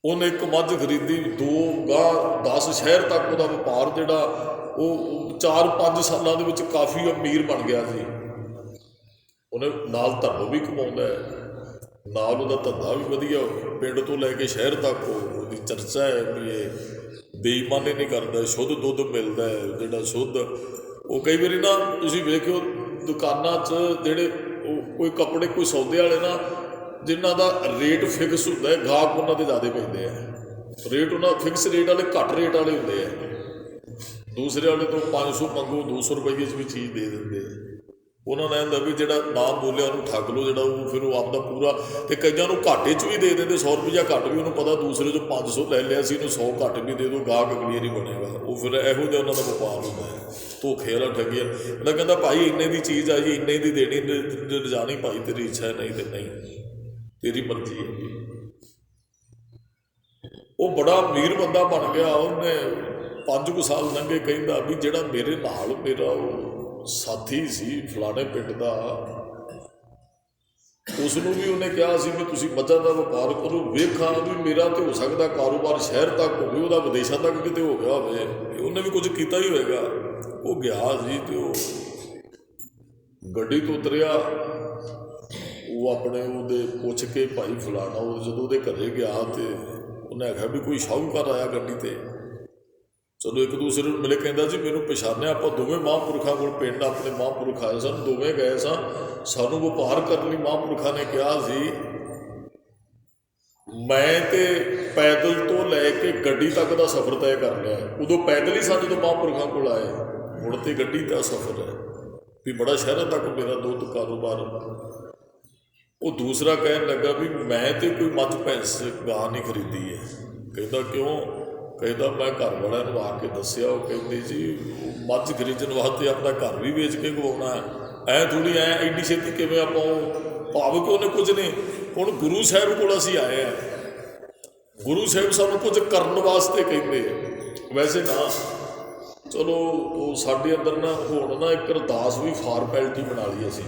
ਉਹਨੇ ਇੱਕ ਮੱਝ ਖਰੀਦੀ, 2 ਗਾਂ 10 ਸ਼ਹਿਰ ਤੱਕ ਉਹਦਾ ਵਪਾਰ ਜਿਹੜਾ ਉਹ 4-5 ਸਾਲਾਂ ਦੇ ਵਿੱਚ ਕਾਫੀ ਅਮੀਰ ਬਣ ਗਿਆ ਸੀ। ਉਹਨੇ ਨਾਲ ਧਰਮ ਵੀ ਕਮਾਉਂਦਾ ਹੈ, ਨਾਲ ਉਹਦਾ ਧੰਦਾ ਵੀ ਵਧੀਆ, ਪਿੰਡ ਤੋਂ ਲੈ ਕੇ ਸ਼ਹਿਰ ਤੱਕ ਉਹਦੀ ਚਰਚਾ ਹੈ ਵੀ ਇਹ ਬੇਈਮਾਨੀ ਨਹੀਂ ਕਰਦਾ, ਸ਼ੁੱਧ ਦੁੱਧ ਮਿਲਦਾ ਹੈ ਜਿਹੜਾ ਸ਼ੁੱਧ। ਉਹ ਕਈ ਵਾਰੀ ਨਾ ਤੁਸੀਂ ਵੇਖਿਓ ਦੁਕਾਨਾਂ 'ਚ ਜਿਹੜੇ ਉਹ ਕੋਈ ਕੱਪੜੇ ਕੋਈ ਸੌਦੇ ਵਾਲੇ ਨਾ ਜਿਨ੍ਹਾਂ ਦਾ ਰੇਟ ਫਿਕਸ ਹੁੰਦਾ ਹੈ, ਗਾਹਕ ਉਹਨਾਂ ਦੇ ਜ਼ਿਆਦਾ ਪੈਂਦੇ ਆ ਰੇਟ, ਉਹਨਾਂ ਫਿਕਸ ਰੇਟ ਵਾਲੇ ਘੱਟ ਰੇਟ ਵਾਲੇ ਹੁੰਦੇ ਆ। ਦੂਸਰੇ ਵਾਲੇ ਤੋਂ 500 ਮੰਗੋ 200 ਰੁਪਏ 'ਚ ਵੀ ਚੀਜ਼ ਦੇ ਦਿੰਦੇ ਆ। ਉਹਨਾਂ ਨੇ ਹੁੰਦਾ ਵੀ ਜਿਹੜਾ ਨਾਮ ਬੋਲਿਆ ਉਹਨੂੰ ਠੱਗ ਲਓ, ਜਿਹੜਾ ਉਹ ਫਿਰ ਉਹ ਆਪਦਾ ਪੂਰਾ, ਅਤੇ ਕਈਆਂ ਨੂੰ ਘਾਟੇ 'ਚ ਵੀ ਦੇ ਦਿੰਦੇ, 100 ਰੁਪਈਆ ਘੱਟ ਵੀ ਉਹਨੂੰ ਪਤਾ ਦੂਸਰੇ 'ਚੋਂ 500 ਲੈ ਲਿਆ ਸੀ, ਇਹਨੂੰ 100 ਘੱਟ ਵੀ ਦੇ ਦਿਓ, ਗਾਹਕ ਕਲੀਅਰ ਹੀ ਬਣੇਗਾ। ਉਹ ਫਿਰ ਇਹੋ ਜਿਹਾ ਉਹਨਾਂ ਦਾ ਵਪਾਰ ਹੁੰਦਾ ਹੈ, ਧੋਖੇ ਵਾਲਾ ਠੱਗੀਆ। ਉਹਦਾ ਕਹਿੰਦਾ ਭਾਈ ਇੰਨੇ ਦੀ ਚੀਜ਼ ਆਈ, ਇੰਨੇ ਦੀ ਦੇਣੀ, ਲਿਜਾਣੀ ਭਾਈ ਤੇਰੀ ਇੱਛਾ ਹੈ, ਨਹੀਂ ਤੇ ਨਹੀਂ, ਤੇਰੀ ਮਰਜ਼ੀ ਹੈ। ਉਹ ਬੜਾ ਅਮੀਰ ਬੰਦਾ ਬਣ ਗਿਆ। ਉਹਨੇ 5 ਕੁ ਸਾਲ ਲੰਘੇ, ਕਹਿੰਦਾ ਵੀ ਜਿਹੜਾ ਮੇਰੇ ਨਾਲ ਮੇਰਾ ਉਹ ਸਾਥੀ ਸੀ ਫਲਾਣੇ ਪਿੰਡ ਦਾ, ਉਸ ਨੂੰ ਵੀ ਉਹਨੇ ਕਿਹਾ ਸੀ ਵੀ ਤੁਸੀਂ ਮੱਝਾਂ ਦਾ ਵਪਾਰ ਕਰੋ, ਵੇਖਾਂ ਵੀ ਮੇਰਾ ਤੇ ਹੋ ਸਕਦਾ ਕਾਰੋਬਾਰ ਸ਼ਹਿਰ ਤੱਕ ਹੋਵੇ, ਉਹਦਾ ਵਿਦੇਸ਼ਾਂ ਤੱਕ ਕਿਤੇ ਹੋ ਗਿਆ ਹੋਵੇ, ਉਹਨੇ ਵੀ ਕੁਝ ਕੀਤਾ ਹੀ ਹੋਏਗਾ। ਉਹ ਗਿਆ ਜੀ ਤੇ ਉਹ ਗੱਡੀ ਤੋਂ ਉਤਰਿਆ, ਉਹ ਆਪਣੇ ਉਹਦੇ ਪੁੱਛ ਕੇ ਭਾਈ ਫਲਾਣਾ, ਉਹ ਜਦੋਂ ਉਹਦੇ ਘਰੇ ਗਿਆ ਤੇ ਉਹਨੇ ਆਖਿਆ ਵੀ ਕੋਈ ਸ਼ਾਹੂਕਾਰ ਆਇਆ ਗੱਡੀ 'ਤੇ। ਚਲੋ ਇੱਕ ਦੂਸਰੇ ਨੂੰ ਮਿਲੇ, ਕਹਿੰਦਾ ਜੀ ਮੈਨੂੰ ਪਛਾਣਿਆ, ਆਪਾਂ ਦੋਵੇਂ ਮਹਾਂਪੁਰਖਾਂ ਕੋਲ ਪਿੰਡ ਆਪਣੇ ਮਹਾਂਪੁਰਖ ਆਏ ਸਨ, ਦੋਵੇਂ ਗਏ ਸਾਂ, ਸਾਨੂੰ ਵਪਾਰ ਕਰਨ ਲਈ ਮਹਾਂਪੁਰਖਾਂ ਨੇ ਕਿਹਾ ਸੀ, ਮੈਂ ਤੇ ਪੈਦਲ ਤੋਂ ਲੈ ਕੇ ਗੱਡੀ ਤੱਕ ਦਾ ਸਫ਼ਰ ਤੈਅ ਕਰ ਲਿਆ। ਉਦੋਂ ਪੈਦਲ ਹੀ ਸਨ ਜਦੋਂ ਮਹਾਂਪੁਰਖਾਂ ਕੋਲ ਆਏ, ਹੁਣ ਤੇ ਗੱਡੀ ਦਾ ਸਫ਼ਰ ਹੈ ਵੀ ਬੜਾ ਸ਼ਹਿਰਾਂ ਤੱਕ ਮੇਰਾ ਦੁੱਧ ਕਾਰੋਬਾਰ। ਉਹ ਦੂਸਰਾ ਕਹਿਣ ਲੱਗਾ ਵੀ ਮੈਂ ਤੇ ਕੋਈ ਮੱਝ ਭੈਂਸ ਗਾਂ ਨਹੀਂ ਖਰੀਦੀ ਹੈ। ਕਹਿੰਦਾ ਕਿਉਂ? ਕਹਿੰਦਾ ਮੈਂ ਘਰ ਵਾਲਿਆਂ ਨੂੰ ਆ ਕੇ ਦੱਸਿਆ, ਉਹ ਕਹਿੰਦੇ ਜੀ ਮੱਝ ਖਰੀਦਣ ਵਾਸਤੇ ਆਪਣਾ ਘਰ ਵੀ ਵੇਚ ਕੇ ਗਵਾਉਣਾ ਹੈ, ਐਂ ਥੋੜ੍ਹੀ ਐਂ ਐਡੀ ਛੇਤੀ ਕਿਵੇਂ ਆਪਾਂ ਭਾਵ ਕਿ ਉਹਨੇ ਕੁਝ ਨਹੀਂ। ਹੁਣ ਗੁਰੂ ਸਾਹਿਬ ਕੋਲ ਅਸੀਂ ਆਏ ਹਾਂ, ਗੁਰੂ ਸਾਹਿਬ ਸਾਨੂੰ ਕੁਝ ਕਰਨ ਵਾਸਤੇ ਕਹਿੰਦੇ ਆ, ਵੈਸੇ ਨਾ ਚਲੋ ਉਹ ਸਾਡੇ ਅੰਦਰ ਨਾ ਹੁਣ ਨਾ ਇੱਕ ਅਰਦਾਸ ਵੀ ਫਾਰਮੈਲਿਟੀ ਬਣਾ ਲਈ ਅਸੀਂ।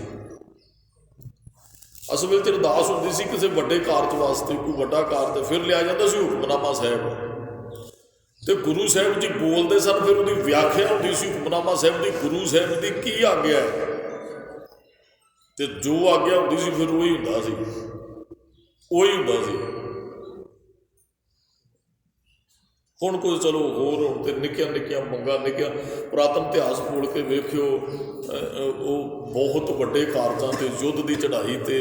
ਅਸਲ ਵਿੱਚ ਅਰਦਾਸ ਹੁੰਦੀ ਸੀ ਕਿਸੇ ਵੱਡੇ ਕਾਰਜ ਵਾਸਤੇ, ਕੋਈ ਵੱਡਾ ਕਾਰਜ, ਫਿਰ ਲਿਆ ਜਾਂਦਾ ਸੀ ਹੁਕਮਨਾਮਾ ਸਾਹਿਬ, ਤੇ ਗੁਰੂ ਸਾਹਿਬ ਜੀ ਬੋਲਦੇ ਸਨ, ਫਿਰ ਉਹਦੀ ਵਿਆਖਿਆ ਹੁੰਦੀ ਸੀ ਹੁਕਮਨਾਮਾ ਸਾਹਿਬ ਦੀ, ਗੁਰੂ ਸਾਹਿਬ ਦੀ ਕੀ ਆਗਿਆ ਹੈ, ਤੇ ਜੋ ਆਗਿਆ ਹੁੰਦੀ ਸੀ ਫਿਰ ਉਹੀ ਹੁੰਦਾ ਸੀ, ਉਹੀ ਹੁੰਦਾ ਸੀ। ਹੁਣ ਕੋਈ ਚਲੋ ਹੋਰ ਹੁਣ ਤੇ ਨਿੱਕੀਆਂ ਨਿੱਕੀਆਂ ਮੰਗਾਂ, ਨਿੱਕੀਆਂ ਪੁਰਾਤਨ ਇਤਿਹਾਸ ਖੋਲ੍ਹ ਕੇ ਵੇਖਿਓ, ਉਹ ਬਹੁਤ ਵੱਡੇ ਕਾਰਜਾਂ 'ਤੇ, ਯੁੱਧ ਦੀ ਚੜ੍ਹਾਈ 'ਤੇ,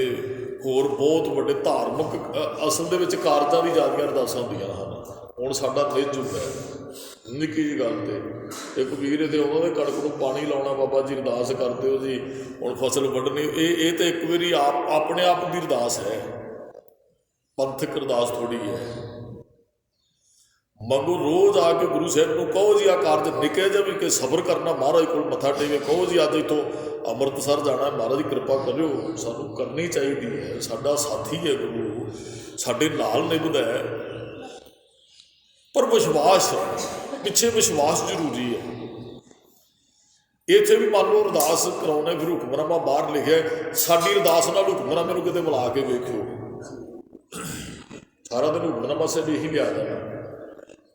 ਹੋਰ ਬਹੁਤ ਵੱਡੇ ਧਾਰਮਿਕ ਅਸਲ ਦੇ ਵਿੱਚ ਕਾਰਜਾਂ ਦੀ ਜ਼ਿਆਦੀਆਂ ਅਰਦਾਸਾਂ ਹੁੰਦੀਆਂ ਹਨ। ਹੁਣ ਸਾਡਾ ਨਿੱਜ ਹੁੰਦਾ ਨਿੱਕੀ ਜਿਹੀ ਗੱਲ 'ਤੇ, ਇੱਕ ਵੀਰ ਦੇ ਉਹਨਾਂ ਦੇ ਕਣਕ ਨੂੰ ਪਾਣੀ ਲਾਉਣਾ, ਬਾਬਾ ਜੀ ਅਰਦਾਸ ਕਰਦੇ ਹੋ ਜੀ ਹੁਣ ਫਸਲ ਵੱਢਣੀ, ਇਹ ਤਾਂ ਇੱਕ ਵਾਰੀ ਆਪਣੇ ਆਪ ਦੀ ਅਰਦਾਸ ਹੈ, ਪੰਥਕ ਅਰਦਾਸ ਥੋੜ੍ਹੀ ਹੈ। ਮੰਗੋ ਰੋਜ਼ ਆ ਕੇ ਗੁਰੂ ਸਾਹਿਬ ਨੂੰ ਕਹੋ ਜੀ ਆਹ ਕਾਰਜ ਨਿੱਕੇ ਜਿਹਾ ਵੀ ਕਿ ਸਬਰ ਕਰਨਾ, ਮਹਾਰਾਜ ਕੋਲ ਮੱਥਾ ਟੇਕੇ, ਕਹੋ ਜੀ ਅੱਜ ਇੱਥੋਂ ਅੰਮ੍ਰਿਤਸਰ ਜਾਣਾ, ਮਹਾਰਾਜ ਦੀ ਕਿਰਪਾ ਕਰਿਓ, ਸਾਨੂੰ ਕਰਨੀ ਚਾਹੀਦੀ ਹੈ, ਸਾਡਾ ਸਾਥੀ ਹੈ ਗੁਰੂ, ਸਾਡੇ ਨਾਲ ਨਿਭਦਾ ਹੈ। ਪਰ ਵਿਸ਼ਵਾਸ ਪਿੱਛੇ, ਵਿਸ਼ਵਾਸ ਜ਼ਰੂਰੀ ਹੈ। ਇੱਥੇ ਵੀ ਮੰਨ ਲਓ ਅਰਦਾਸ ਕਰਾਉਣਾ, ਫਿਰ ਹੁਕਮਨਾਮਾ ਬਾਹਰ ਲਿਖਿਆ, ਸਾਡੀ ਅਰਦਾਸ ਨਾਲ ਹੁਕਮਨਾਮੇ ਨੂੰ ਕਿਤੇ ਮਿਲਾ ਕੇ ਵੇਖਿਓ, ਸਾਰਾ ਦਿਨ ਹੁਕਮਨਾਮਾ ਸਾਹਿਬ ਇਹੀ ਲਿਆ ਜਾਣਾ।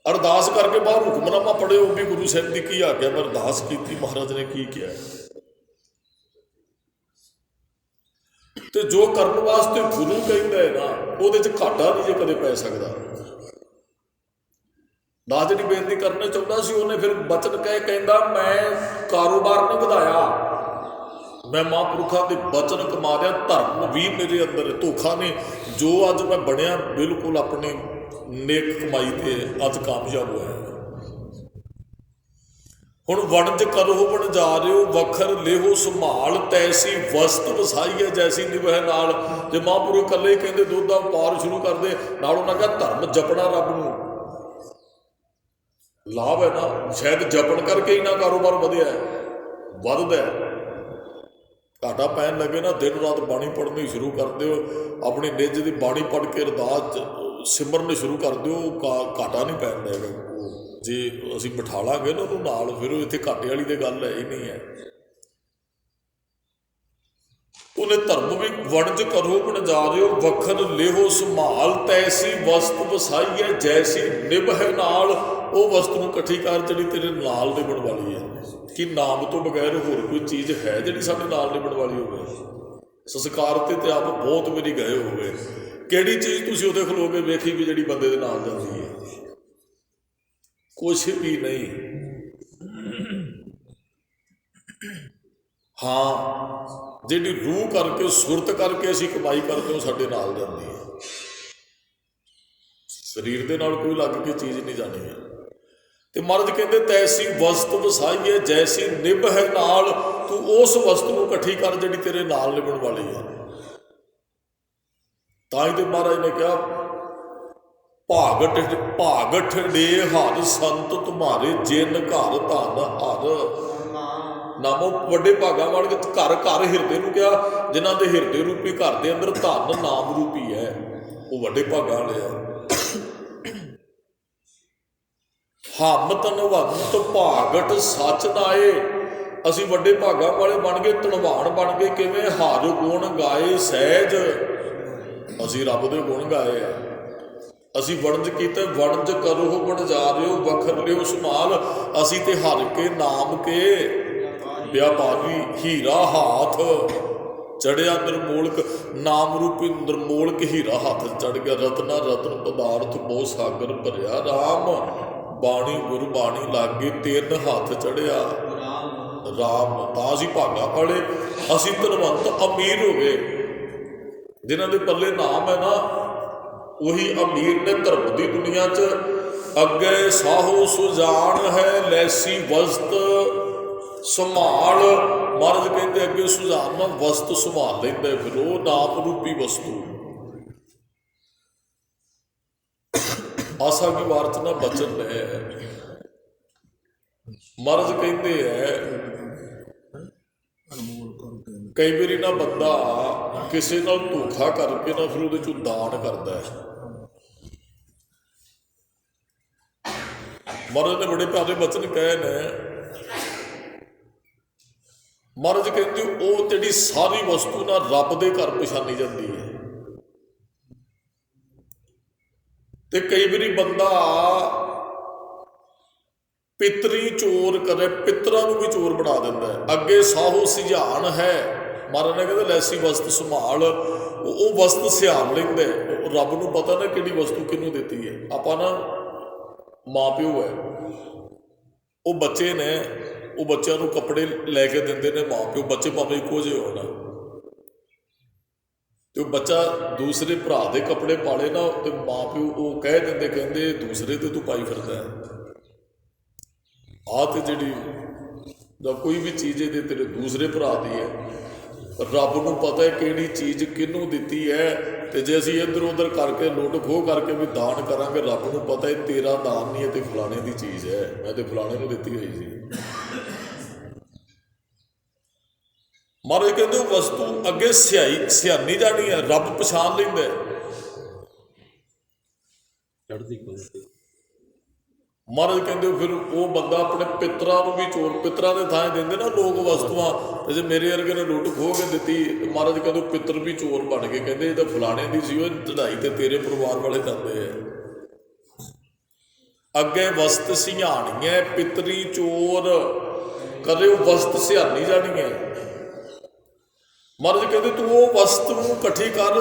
ਅਰਦਾਸ ਕਰਕੇ ਬਾਹਰ ਹੁਕਮਨਾਮਾ ਪੜ੍ਹਿਓ ਵੀ ਗੁਰੂ ਸਾਹਿਬ ਦੀ ਕੀ ਆਗਿਆ, ਮੈਂ ਅਰਦਾਸ ਕੀਤੀ, ਮਹਾਰਾਜ ਨੇ ਕੀ ਕਿਹਾ। ਤੇ ਜੋ ਕਰਨ ਵਾਸਤੇ ਗੁਰੂ ਕਹਿੰਦਾ ਹੈ ਨਾ, ਉਹਦੇ 'ਚ ਘਾਟਾ ਨਹੀਂ ਜੇ ਕਦੇ ਪੈ ਸਕਦਾ। ਦਾਸ ਜਿਹੜੀ ਬੇਨਤੀ ਕਰਨਾ ਚਾਹੁੰਦਾ ਸੀ, ਉਹਨੇ ਫਿਰ ਬਚਨ ਕਹਿੰਦਾ ਮੈਂ ਕਾਰੋਬਾਰ ਨਹੀਂ ਵਧਾਇਆ, ਮੈਂ ਮਹਾਂਪੁਰਖਾਂ ਦੇ ਬਚਨ ਕਮਾ ਰਿਹਾ, ਧਰਮ ਵੀ ਮੇਰੇ ਅੰਦਰ ਧੋਖਾ ਨਹੀਂ, ਜੋ ਅੱਜ ਮੈਂ ਬਣਿਆ ਬਿਲਕੁਲ ਆਪਣੀ ਨੇਕ ਕਮਾਈ 'ਤੇ ਅੱਜ ਕਾਮਯਾਬ ਹੋਇਆ। ਹੁਣ ਵਣਜ ਕਰੋ ਵਣਜਾਰਿਓ, ਵਖਰ ਲੇਹੋ ਸੰਭਾਲ, ਤੈਸੀ ਵਸਤ ਵਸਾਈਏ ਜੈਸੀ ਨਿਭੈ ਨਾਲ। ਜੇ ਮਹਾਂਪੁਰਖ ਇਕੱਲੇ ਹੀ ਕਹਿੰਦੇ ਦੁੱਧ ਦਾ ਵਪਾਰ ਸ਼ੁਰੂ ਕਰਦੇ, ਨਾਲ ਉਹਨਾਂ ਕਿਹਾ ਧਰਮ ਜਪਣਾ ਰੱਬ ਨੂੰ ਲਾਭ ਹੈ ਨਾ, ਸ਼ਾਇਦ ਜਪਣ ਕਰਕੇ ਹੀ ਨਾ ਕਾਰੋਬਾਰ ਵਧਿਆ ਵੱਧਦਾ। ਘਾਟਾ ਪੈਣ ਲੱਗੇ ਨਾ, ਦਿਨ ਰਾਤ ਬਾਣੀ ਪੜ੍ਹਨੀ ਸ਼ੁਰੂ ਕਰ ਦਿਓ, ਆਪਣੀ ਨਿੱਜ ਦੀ ਬਾਣੀ ਪੜ੍ਹ ਕੇ ਅਰਦਾਸ ਸਿਮਰਨ ਸ਼ੁਰੂ ਕਰ ਦਿਓ, ਘਾਟਾ ਨਹੀਂ ਪੈਣ ਦੇਗਾ। ਜੇ ਅਸੀਂ ਬਿਠਾ ਲਾਂਗੇ ਨਾ ਉਹਨੂੰ ਨਾਲ, ਫਿਰ ਉਹ ਇੱਥੇ ਘਾਟੇ ਵਾਲੀ ਤੇ ਗੱਲ ਹੈ ਹੀ ਨਹੀਂ ਹੈ। ਉਹ ਉਹਨੇ ਧਰਮ ਵੀ ਵਣਜ ਕਰੋ ਵਣਜਾਰਿਓ ਵਖਰ ਲਿਹੋ ਸੰਭਾਲ ਤੈਸੀ ਵਸਤ ਵਸਾਈਏ ਜੈਸੀ ਨਿਭ ਹੈ ਨਾਲ। ਉਹ ਵਸਤ ਨੂੰ ਇਕੱਠੀ ਕਰ ਜਿਹੜੀ ਤੇਰੇ ਨਾਲ ਨਿਭਣ ਵਾਲੀ ਹੈ। ਕਿ ਨਾਮ ਤੋਂ ਬਗੈਰ ਹੋਰ ਕੋਈ ਚੀਜ਼ ਹੈ ਜਿਹੜੀ ਸਾਡੇ ਨਾਲ ਨਿਭਣ ਵਾਲੀ ਹੋਵੇ। ਸੰਸਕਾਰ ਤੇ ਆਪ ਬਹੁਤ ਵਾਰੀ ਗਏ ਹੋਵੇ, ਕਿਹੜੀ ਚੀਜ਼ ਤੁਸੀਂ ਉਹਦੇ ਖਲੋਗੇ ਵੇਖੀ ਵੀ ਜਿਹੜੀ ਬੰਦੇ ਦੇ ਨਾਲ ਜਾਂਦੀ ਹੈ? ਕੁਛ ਵੀ ਨਹੀਂ। ਹਾਂ, ਜਿਹੜੀ ਰੂਹ ਕਰਕੇ ਸੁਰਤ ਕਰਕੇ ਅਸੀਂ ਕਮਾਈ ਕਰਦੇ ਉਹ ਸਾਡੇ ਨਾਲ ਜਾਂਦੀ ਹੈ। ਸਰੀਰ ਦੇ ਨਾਲ ਕੋਈ ਲੱਗ ਕੇ ਚੀਜ਼ ਨਹੀਂ ਜਾਣੀ ਹੈ। ਤੇ ਮਹਾਰਾਜ ਕਹਿੰਦੇ ਤੈਸੀ ਵਸਤ ਵਸਾਈਏ ਜੈਸੀ ਨਿਭ ਹੈ ਨਾਲ। ਤੂੰ ਉਸ ਵਸਤ ਨੂੰ ਇਕੱਠੀ ਕਰ ਜਿਹੜੀ ਤੇਰੇ ਨਾਲ ਨਿਭਣ ਵਾਲੀ ਹੈ। ਤਾਂ ਹੀ ਤੇ ਮਹਾਰਾਜ ਨੇ ਕਿਹਾ ਭਾਗਠ ਡੇ ਹਰ ਸੰਤ ਤੁਮਾਰੇ ਜਿਨ ਘਰ ਧਨ ਹਰ ਨਾਮੋ। ਵੱਡੇ ਭਾਗਾਂ ਵਾਲੇ ਘਰ ਘਰ ਹਿਰਦੇ ਨੂੰ ਕਿਹਾ, ਜਿਨ੍ਹਾਂ ਦੇ ਹਿਰਦੇ ਰੂਪੀ ਘਰ ਦੇ ਅੰਦਰ ਧਨ ਨਾਮ ਰੂਪੀ ਹੈ, ਉਹ ਵੱਡੇ ਭਾਗਾਂ ਵਾਲੇ ਆ। ਹਮ ਧਨਵੰਤ ਭਾਗਟ ਸੱਚ ਨਾਏ। ਅਸੀਂ ਵੱਡੇ ਭਾਗਾਂ ਵਾਲੇ ਬਣ ਗਏ, ਧਨਵਾਨ ਬਣ ਗਏ। ਕਿਵੇਂ? ਹਰ ਗੁਣ ਗਾਏ ਸਹਿਜ। ਅਸੀਂ ਰੱਬ ਦੇ ਗੁਣ ਗਾਏ ਆ। ਅਸੀਂ ਵਣਜ ਕੀਤੇ, ਵਣਜ ਕਰੋ ਵਣਜਾਰਿਓ ਵਖਰ ਲਿਓ ਸੰਭਾਲ। ਅਸੀਂ ਤੇ ਹਰ ਕੇ ਨਾਮ ਕੇ ਵਿਆਪਾਰੀ ਹੀਰਾ ਹਾਥ ਚੜਿਆ ਨਿਰਮੋਲਕ। ਨਾਮ ਰੂਪੀ ਨਿਰਮੋਲਕ ਹੀਰਾ ਹੱਥ ਚੜ ਗਿਆ। ਰਤਨਾ ਰਤਨ ਪਦਾਰਥ ਬਹੁ ਸਾਗਰ ਭਰਿਆ। ਰਾਮ ਬਾਣੀ ਗੁਰਬਾਣੀ ਲਾਗੇ ਤਿੰਨ ਹੱਥ ਚੜਿਆ ਰਾਮ। ਤਾਂ ਅਸੀਂ ਭਾਗਾਂ ਵਾਲੇ, ਅਸੀਂ ਧਨਵੰਤ ਅਮੀਰ ਹੋ ਗਏ। ਜਿਨ੍ਹਾਂ ਦੇ ਪੱਲੇ ਨਾਮ ਹੈ ਨਾ, ਉਹੀ ਅਮੀਰ ਨੇ ਧਰਮ ਦੀ ਦੁਨੀਆ 'ਚ। ਅੱਗੇ ਸਾਹੋ ਸੁਜਾਨ ਹੈ ਲੈਸੀ ਵਸਤ ਸੰਭਾਲ। ਮਹਾਰਾਜ ਕਹਿੰਦੇ ਅੱਗੇ ਸੁਝਾਨ ਨਾਲ ਵਸਤ ਸੰਭਾਲ ਲੈਂਦਾ। ਫਿਰ ਉਹ ਨਾਮ ਰੂਪੀ ਵਸਤੂ। ਆਸਾ ਕੀ ਵਾਰ 'ਚ ਨਾ ਬਚਨ ਹੈ। ਮਹਾਰਾਜ ਕਹਿੰਦੇ ਹੈ ਕਈ ਵਾਰੀ ਨਾ ਬੰਦਾ ਕਿਸੇ ਨਾਲ ਧੋਖਾ ਕਰਕੇ ਨਾ ਫਿਰ ਉਹਦੇ 'ਚੋਂ ਦਾਨ ਕਰਦਾ ਹੈ। ਮਹਾਰਾਜ ਨੇ ਬੜੇ ਪਿਆਰੇ ਬਚਨ ਕਹੇ ਨੇ। ਮਹਾਰਾਜ ਕਹਿੰਦੇ ਉਹ ਜਿਹੜੀ ਸਾਰੀ ਵਸਤੂ ਨਾ ਰੱਬ ਦੇ ਘਰ ਪਛਾਣੀ ਜਾਂਦੀ ਹੈ। ਤੇ ਕਈ ਵਾਰੀ ਬੰਦਾ ਪਿਤਰੀ ਚੋਰ ਕਰੇ, ਪਿੱਤਰਾਂ ਨੂੰ ਵੀ ਚੋਰ ਬਣਾ ਦਿੰਦਾ ਹੈ। ਅੱਗੇ ਸਾਹੋ ਸਿਝਾਨ ਹੈ। ਮਹਾਰਾਜ ਨੇ ਕਹਿੰਦੇ ਲੈਸੀ ਵਸਤ ਸੰਭਾਲ। ਉਹ ਵਸਤ ਸਿਆਣ ਲੈਂਦਾ। ਰੱਬ ਨੂੰ ਪਤਾ ਨਾ ਕਿਹੜੀ ਵਸਤੂ ਕਿਹਨੂੰ ਦਿੱਤੀ ਹੈ। ਆਪਾਂ ਨਾ ਮਾਂ ਪਿਓ ਹੈ, ਉਹ ਬੱਚੇ ਨੇ, ਉਹ ਬੱਚਿਆਂ ਨੂੰ ਕੱਪੜੇ ਲੈ ਕੇ ਦਿੰਦੇ ਨੇ ਮਾਂ ਪਿਓ। ਬੱਚੇ ਭਾਵੇਂ ਇੱਕੋ ਜਿਹੇ ਹੋਣ, ਤੇ ਉਹ ਬੱਚਾ ਦੂਸਰੇ ਭਰਾ ਦੇ ਕੱਪੜੇ ਪਾਲੇ ਨਾ, ਤੇ ਮਾਂ ਪਿਓ ਉਹ ਕਹਿ ਦਿੰਦੇ, ਕਹਿੰਦੇ ਦੂਸਰੇ ਤੇ ਤੂੰ ਪਾਈ ਫਿਰਦਾ ਹੈ। ਆਹ ਤੇ ਜਿਹੜੀ ਜਾਂ ਕੋਈ ਵੀ ਚੀਜ਼ ਇਹਦੇ ਤੇਰੇ ਦੂਸਰੇ ਭਰਾ ਦੀ ਹੈ। ਰੱਬ ਨੂੰ ਪਤਾ ਹੈ ਕਿਹੜੀ ਚੀਜ਼ ਕਿਹਨੂੰ ਦਿੱਤੀ ਹੈ। ਤੇ ਜੇ ਅਸੀਂ ਇੱਧਰ ਉੱਧਰ ਕਰਕੇ ਲੁੱਟ ਖੋਹ ਕਰਕੇ ਵੀ ਦਾਨ ਕਰਾਂਗੇ, ਰੱਬ ਨੂੰ ਪਤਾ ਹੈ ਤੇਰਾ ਦਾਨ ਨਹੀਂ ਹੈ, ਤੇ ਫਲਾਣੇ ਦੀ ਚੀਜ਼ ਹੈ, ਮੈਂ ਤੇ ਫਲਾਣੇ ਨੂੰ ਦਿੱਤੀ ਹੋਈ ਸੀ। ਮਹਾਰਾਜ ਕਹਿੰਦੇ ਉਹ ਵਸਤੂ ਅੱਗੇ ਸਿਆਣੀ ਜਾਣੀ ਹੈ। ਰੱਬ ਪਛਾਣ ਲੈਂਦਾ। ਮਹਾਰਾਜ ਕਹਿੰਦੇ ਫਿਰ ਉਹ ਬੰਦਾ ਆਪਣੇ ਪਿੱਤਰਾਂ ਨੂੰ ਵੀ ਚੋਰ, ਪਿੱਤਰਾਂ ਦੇ ਥਾਂ ਦਿੰਦੇ ਨਾ ਲੋਕ ਵਸਤੂਆਂ। ਤੇ ਜੇ ਮੇਰੇ ਵਰਗੇ ਨੇ ਲੁੱਟ ਖੋਹ ਕੇ ਦਿੱਤੀ, ਤੇ ਮਹਾਰਾਜ ਕਹਿੰਦੇ ਪਿੱਤਰ ਵੀ ਚੋਰ ਬਣ ਗਏ। ਕਹਿੰਦੇ ਇਹ ਤਾਂ ਫਲਾਣੇ ਦੀ ਸੀ, ਉਹ ਚੜਾਈ ਤੇ ਤੇਰੇ ਪਰਿਵਾਰ ਵਾਲੇ ਜਾਂਦੇ ਆ। ਅੱਗੇ ਵਸਤ ਸਿਆਣੀ ਹੈ, ਪਿੱਤਰੀ ਚੋਰ ਕਦੇ ਉਹ ਵਸਤ ਸਿਆਣੀ ਜਾਣੀ ਹੈ। ਮਹਾਰਾਜ ਕਹਿੰਦੇ ਤੂੰ ਉਹ ਵਸਤ ਨੂੰ ਇਕੱਠੀ ਕਰ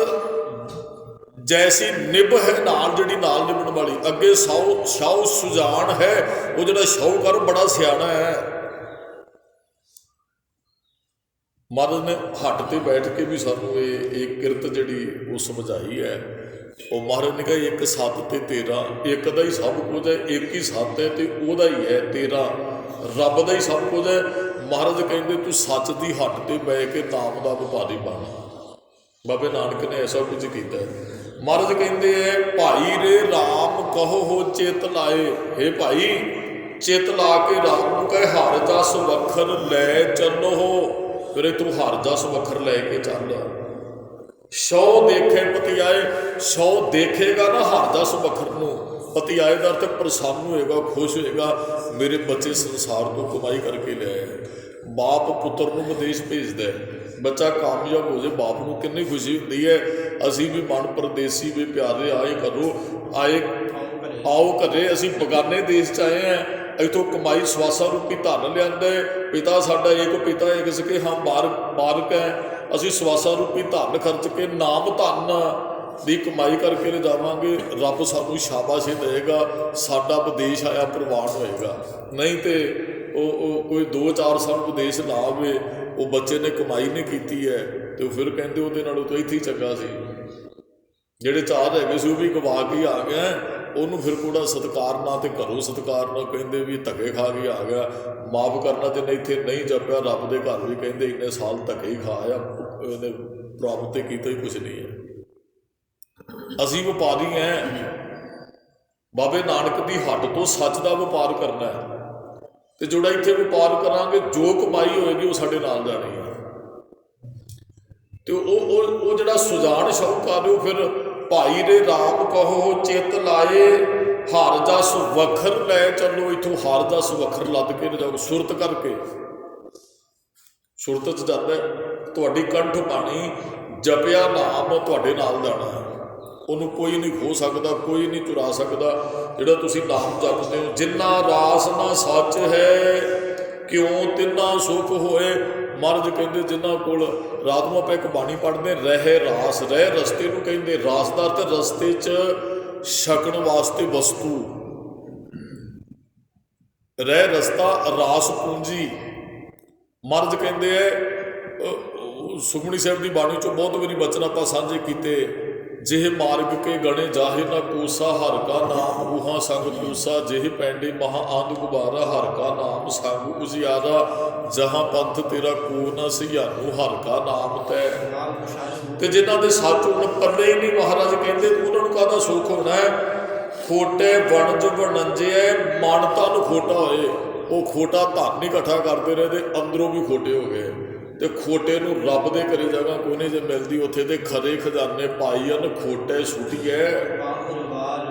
ਜੈਸੀ ਨਿਭ ਹੈ ਨਾਲ, ਜਿਹੜੀ ਨਾਲ ਨਿਭਣ ਵਾਲੀ। ਅੱਗੇ ਸ਼ਾਹੂ ਸੁਜਾਨ ਹੈ। ਉਹ ਜਿਹੜਾ ਸ਼ਾਹੂਕਾਰ ਬੜਾ ਸਿਆਣਾ ਹੈ। ਮਹਾਰਾਜ ਨੇ ਹੱਟ ਤੇ ਬੈਠ ਕੇ ਵੀ ਸਾਨੂੰ ਇਹ ਕਿਰਤ ਜਿਹੜੀ ਉਹ ਸਮਝਾਈ ਹੈ। ਉਹ ਮਹਾਰਾਜ ਨੇ ਕਿਹਾ ਇੱਕ ਸੱਤ ਤੇ ਤੇਰਾ, ਇੱਕ ਦਾ ਹੀ ਸਭ ਕੁਝ ਹੈ। ਇੱਕ ਹੀ ਸੱਤ ਹੈ ਤੇ ਉਹਦਾ ਹੀ ਹੈ ਤੇਰਾ, ਰੱਬ ਦਾ ਹੀ ਸਭ ਕੁਝ ਹੈ। ਮਹਾਰਾਜ ਕਹਿੰਦੇ ਤੂੰ ਸੱਚ ਦੀ ਹੱਟ ਤੇ ਬਹਿ ਕੇ ਨਾਮ ਦਾ ਵਪਾਰੀ ਬਣ। ਬਾਬੇ ਨਾਨਕ ਨੇ ਐਸਾ ਕੁਝ ਕੀਤਾ। ਮਹਾਰਾਜ ਕਹਿੰਦੇ ਹੈ ਭਾਈ ਰੇ ਰਾਮ ਕਹੋ ਹੋ ਚਿਤ ਲਾਏ। ਹੇ ਭਾਈ, ਚਿਤ ਲਾ ਕੇ ਰਾਮ ਨੂੰ ਕਹੇ ਹਰ ਜਸ ਵਖਰ ਲੈ ਚੱਲੋ। ਫਿਰ ਤੂੰ ਹਰ ਜਸ ਵਖਰ ਲੈ ਕੇ ਚੱਲ। ਸੌ ਦੇਖੇ ਪਤਿਆਏ, ਸੌ ਦੇਖੇਗਾ ਨਾ ਹਰ ਜਸ ਵਖਰ ਨੂੰ, ਪਤੀ ਆਏ ਦਾ ਅਰਥ ਪ੍ਰਸੰਨ ਹੋਏਗਾ, ਖੁਸ਼ ਹੋਏਗਾ, ਮੇਰੇ ਬੱਚੇ ਸੰਸਾਰ ਤੋਂ ਕਮਾਈ ਕਰਕੇ ਲਿਆਏ। ਬਾਪ ਪੁੱਤਰ ਨੂੰ ਵਿਦੇਸ਼ ਭੇਜਦਾ ਹੈ, ਬੱਚਾ ਕਾਮਯਾਬ ਹੋ ਜਾਏ, ਬਾਪ ਨੂੰ ਕਿੰਨੀ ਖੁਸ਼ੀ ਹੁੰਦੀ ਹੈ। ਅਸੀਂ ਵੀ ਮਨ ਪਰਦੇਸੀ ਵੇ ਪਿਆਰੇ ਆਏ ਕਰੋ, ਆਓ ਘਰੇ, ਅਸੀਂ ਬਗਾਨੇ ਦੇਸ਼ 'ਚ ਆਏ ਹਾਂ, ਇੱਥੋਂ ਕਮਾਈ ਸਵਾਸਾ ਰੂਪੀ ਧਨ ਲਿਆਂਦਾ ਹੈ। ਪਿਤਾ ਸਾਡਾ ਇੱਕ ਪਿਤਾ ਇੱਕ ਸਕੇ ਹਾਂ ਮਾਰਕ ਹੈ, ਅਸੀਂ ਸਵਾਸਾ ਰੂਪੀ ਧਨ ਖਰਚ ਕੇ ਨਾਮ ਧਨ ਦੀ ਕਮਾਈ ਕਰਕੇ ਲੈ ਜਾਵਾਂਗੇ। ਰੱਬ ਸਾਨੂੰ ਸ਼ਾਬਾਸ਼ੀ ਦੇਵੇਗਾ, ਸਾਡਾ ਵਿਦੇਸ਼ ਆਇਆ ਪ੍ਰਵਾਨ ਹੋਏਗਾ। ਨਹੀਂ ਤੇ ਉਹ ਕੋਈ 2-4 ਸਾਲ ਵਿਦੇਸ਼ ਨਾ ਆਵੇ, ਉਹ ਬੱਚੇ ਨੇ ਕਮਾਈ ਨਹੀਂ ਕੀਤੀ ਹੈ, ਤੇ ਫਿਰ ਕਹਿੰਦੇ ਉਹਦੇ ਨਾਲੋਂ ਤਾਂ ਇੱਥੇ ਹੀ ਚੰਗਾ ਸੀ। ਜਿਹੜੇ 4 ਹੈਗੇ ਸੀ ਉਹ ਵੀ ਗਵਾ ਕੇ ਆ ਗਿਆ, ਉਹਨੂੰ ਫਿਰ ਕੋੜਾ ਸਤਿਕਾਰ ਨਾ ਤੇ ਘਰੋਂ ਸਤਿਕਾਰ ਨਾ, ਕਹਿੰਦੇ ਵੀ ਧੱਕੇ ਖਾ ਕੇ ਆ ਗਿਆ। ਮਾਫ ਕਰਨਾ ਜੇ ਇੱਥੇ ਨਹੀਂ ਜਪਿਆ, ਰੱਬ ਦੇ ਘਰ ਵੀ ਕਹਿੰਦੇ ਇੰਨੇ ਸਾਲ ਧੱਕੇ ਹੀ ਖਾਇਆ, ਇਹਨੇ ਪ੍ਰਾਪਤ ਤੇ ਕੀਤਾ ਹੀ ਕੁਛ ਨਹੀਂ ਹੈ। ਅਸੀਂ ਵਪਾਰੀ ਹੈ, ਬਾਬੇ ਨਾਨਕ ਦੀ ਹੱਟ ਤੋਂ ਸੱਚ ਦਾ ਵਪਾਰ ਕਰਨਾ ਹੈ, ਤੇ ਜਿਹੜਾ ਇੱਥੇ ਵਪਾਰ ਕਰਾਂਗੇ ਜੋ ਕਮਾਈ ਹੋਏਗੀ ਉਹ ਸਾਡੇ ਨਾਲ ਜਾਣੀ ਹੈ। ਤੇ ਉਹ ਜਿਹੜਾ ਸੁਜਾਨ ਸ਼ੌਕਾਰ ਉਹ ਫਿਰ ਭਾਈ ਰੇ ਰਾਮ ਕਹੋ ਚਿੱਤ ਲਾਏ, ਹਰ ਜਸ ਵਖਰ ਲੈ ਚੱਲੋ, ਇੱਥੋਂ ਹਰ ਜਸ ਵਖਰ ਲੱਦ ਕੇ ਲਿਜਾਓ, ਸੁਰਤ ਕਰਕੇ। ਸੁਰਤ 'ਚ ਜਾਂਦਾ ਤੁਹਾਡੀ ਕੰਠ ਬਾਣੀ ਜਪਿਆ ਨਾਮ ਤੁਹਾਡੇ ਨਾਲ ਜਾਣਾ ਹੈ, ਉਹਨੂੰ ਕੋਈ ਨਹੀਂ ਖੋ ਸਕਦਾ, ਕੋਈ ਨਹੀਂ ਚੁਰਾ ਸਕਦਾ। ਜਿਹੜਾ ਤੁਸੀਂ ਨਾਮ ਜਪਦੇ ਹੋ, ਜਿੰਨਾ ਰਾਸ ਨਾ ਸੱਚ ਹੈ ਕਿਉਂ ਤਿੰਨਾ ਸੁਖ ਹੋਏ। ਮਹਾਰਾਜ ਕਹਿੰਦੇ ਜਿਨ੍ਹਾਂ ਕੋਲ ਰਾਤ ਨੂੰ ਆਪਾਂ ਇੱਕ ਬਾਣੀ ਪੜ੍ਹਦੇ, ਰਹਿ ਰਾਸ, ਰਹਿ ਰਸਤੇ ਨੂੰ ਕਹਿੰਦੇ, ਰਾਸਦਾਰ ਤੇ ਰਸਤੇ 'ਚ ਛਕਣ ਵਾਸਤੇ ਵਸਤੂ, ਰਹਿ ਰਸਤਾ ਰਾਸ ਪੂੰਜੀ। ਮਹਾਰਾਜ ਕਹਿੰਦੇ ਹੈ ਸੁਖਮਨੀ ਸਾਹਿਬ ਦੀ ਬਾਣੀ 'ਚੋਂ ਬਹੁਤ ਵਾਰੀ ਬਚਨ ਆਪਾਂ ਸਾਂਝੇ ਕੀਤੇ, ਜਿਹ ਮਾਰਗ ਕੇ ਗਣੇ ਜਾਹੇ ਨਾ ਕੂਸਾ, ਹਰ ਕਾ ਨਾਮ ਉਹਾਂ ਸੰਗ ਤੂਸਾ, ਜਿਹ ਪੈਂਡੇ ਮਹਾ ਆਂਦ ਗੁਬਾਰਾ, ਹਰ ਕਾ ਨਾਮ ਸੰਗ ਉਜਿਆਰਾ, ਜਹਾਂ ਪੰਥ ਤੇਰਾ ਕੋ ਨਾ ਸਿਆਨੂ, ਹਰ ਕਾ ਨਾਮ ਤੈ। ਤੇ ਜਿਨ੍ਹਾਂ ਦੇ ਸੱਚ ਹੁਣ ਪੱਲੇ ਹੀ ਨਹੀਂ, ਮਹਾਰਾਜ ਕਹਿੰਦੇ ਉਹਨਾਂ ਨੂੰ ਕਾਹਦਾ ਸੁੱਖ ਹੋਣਾ ਹੈ। ਖੋਟੇ ਵਣਜ ਵਣੰਜੇ, ਮਨ ਤਨ ਖੋਟਾ ਹੋਏ, ਉਹ ਖੋਟਾ ਧਨ ਹੀ ਇਕੱਠਾ ਕਰਦੇ ਰਹੇ ਤੇ ਅੰਦਰੋਂ ਵੀ ਖੋਟੇ ਹੋ ਗਏ। ਤੇ ਖੋਟੇ ਨੂੰ ਰੱਬ ਦੇ ਘਰੇ ਜਗ੍ਹਾ ਕੋਈ ਨਹੀਂ ਜੇ ਮਿਲਦੀ, ਉੱਥੇ ਤੇ ਖਰੇ ਖਜ਼ਾਨੇ ਪਾਈ ਹਨ, ਖੋਟੇ ਸੁੱਟੀਏ,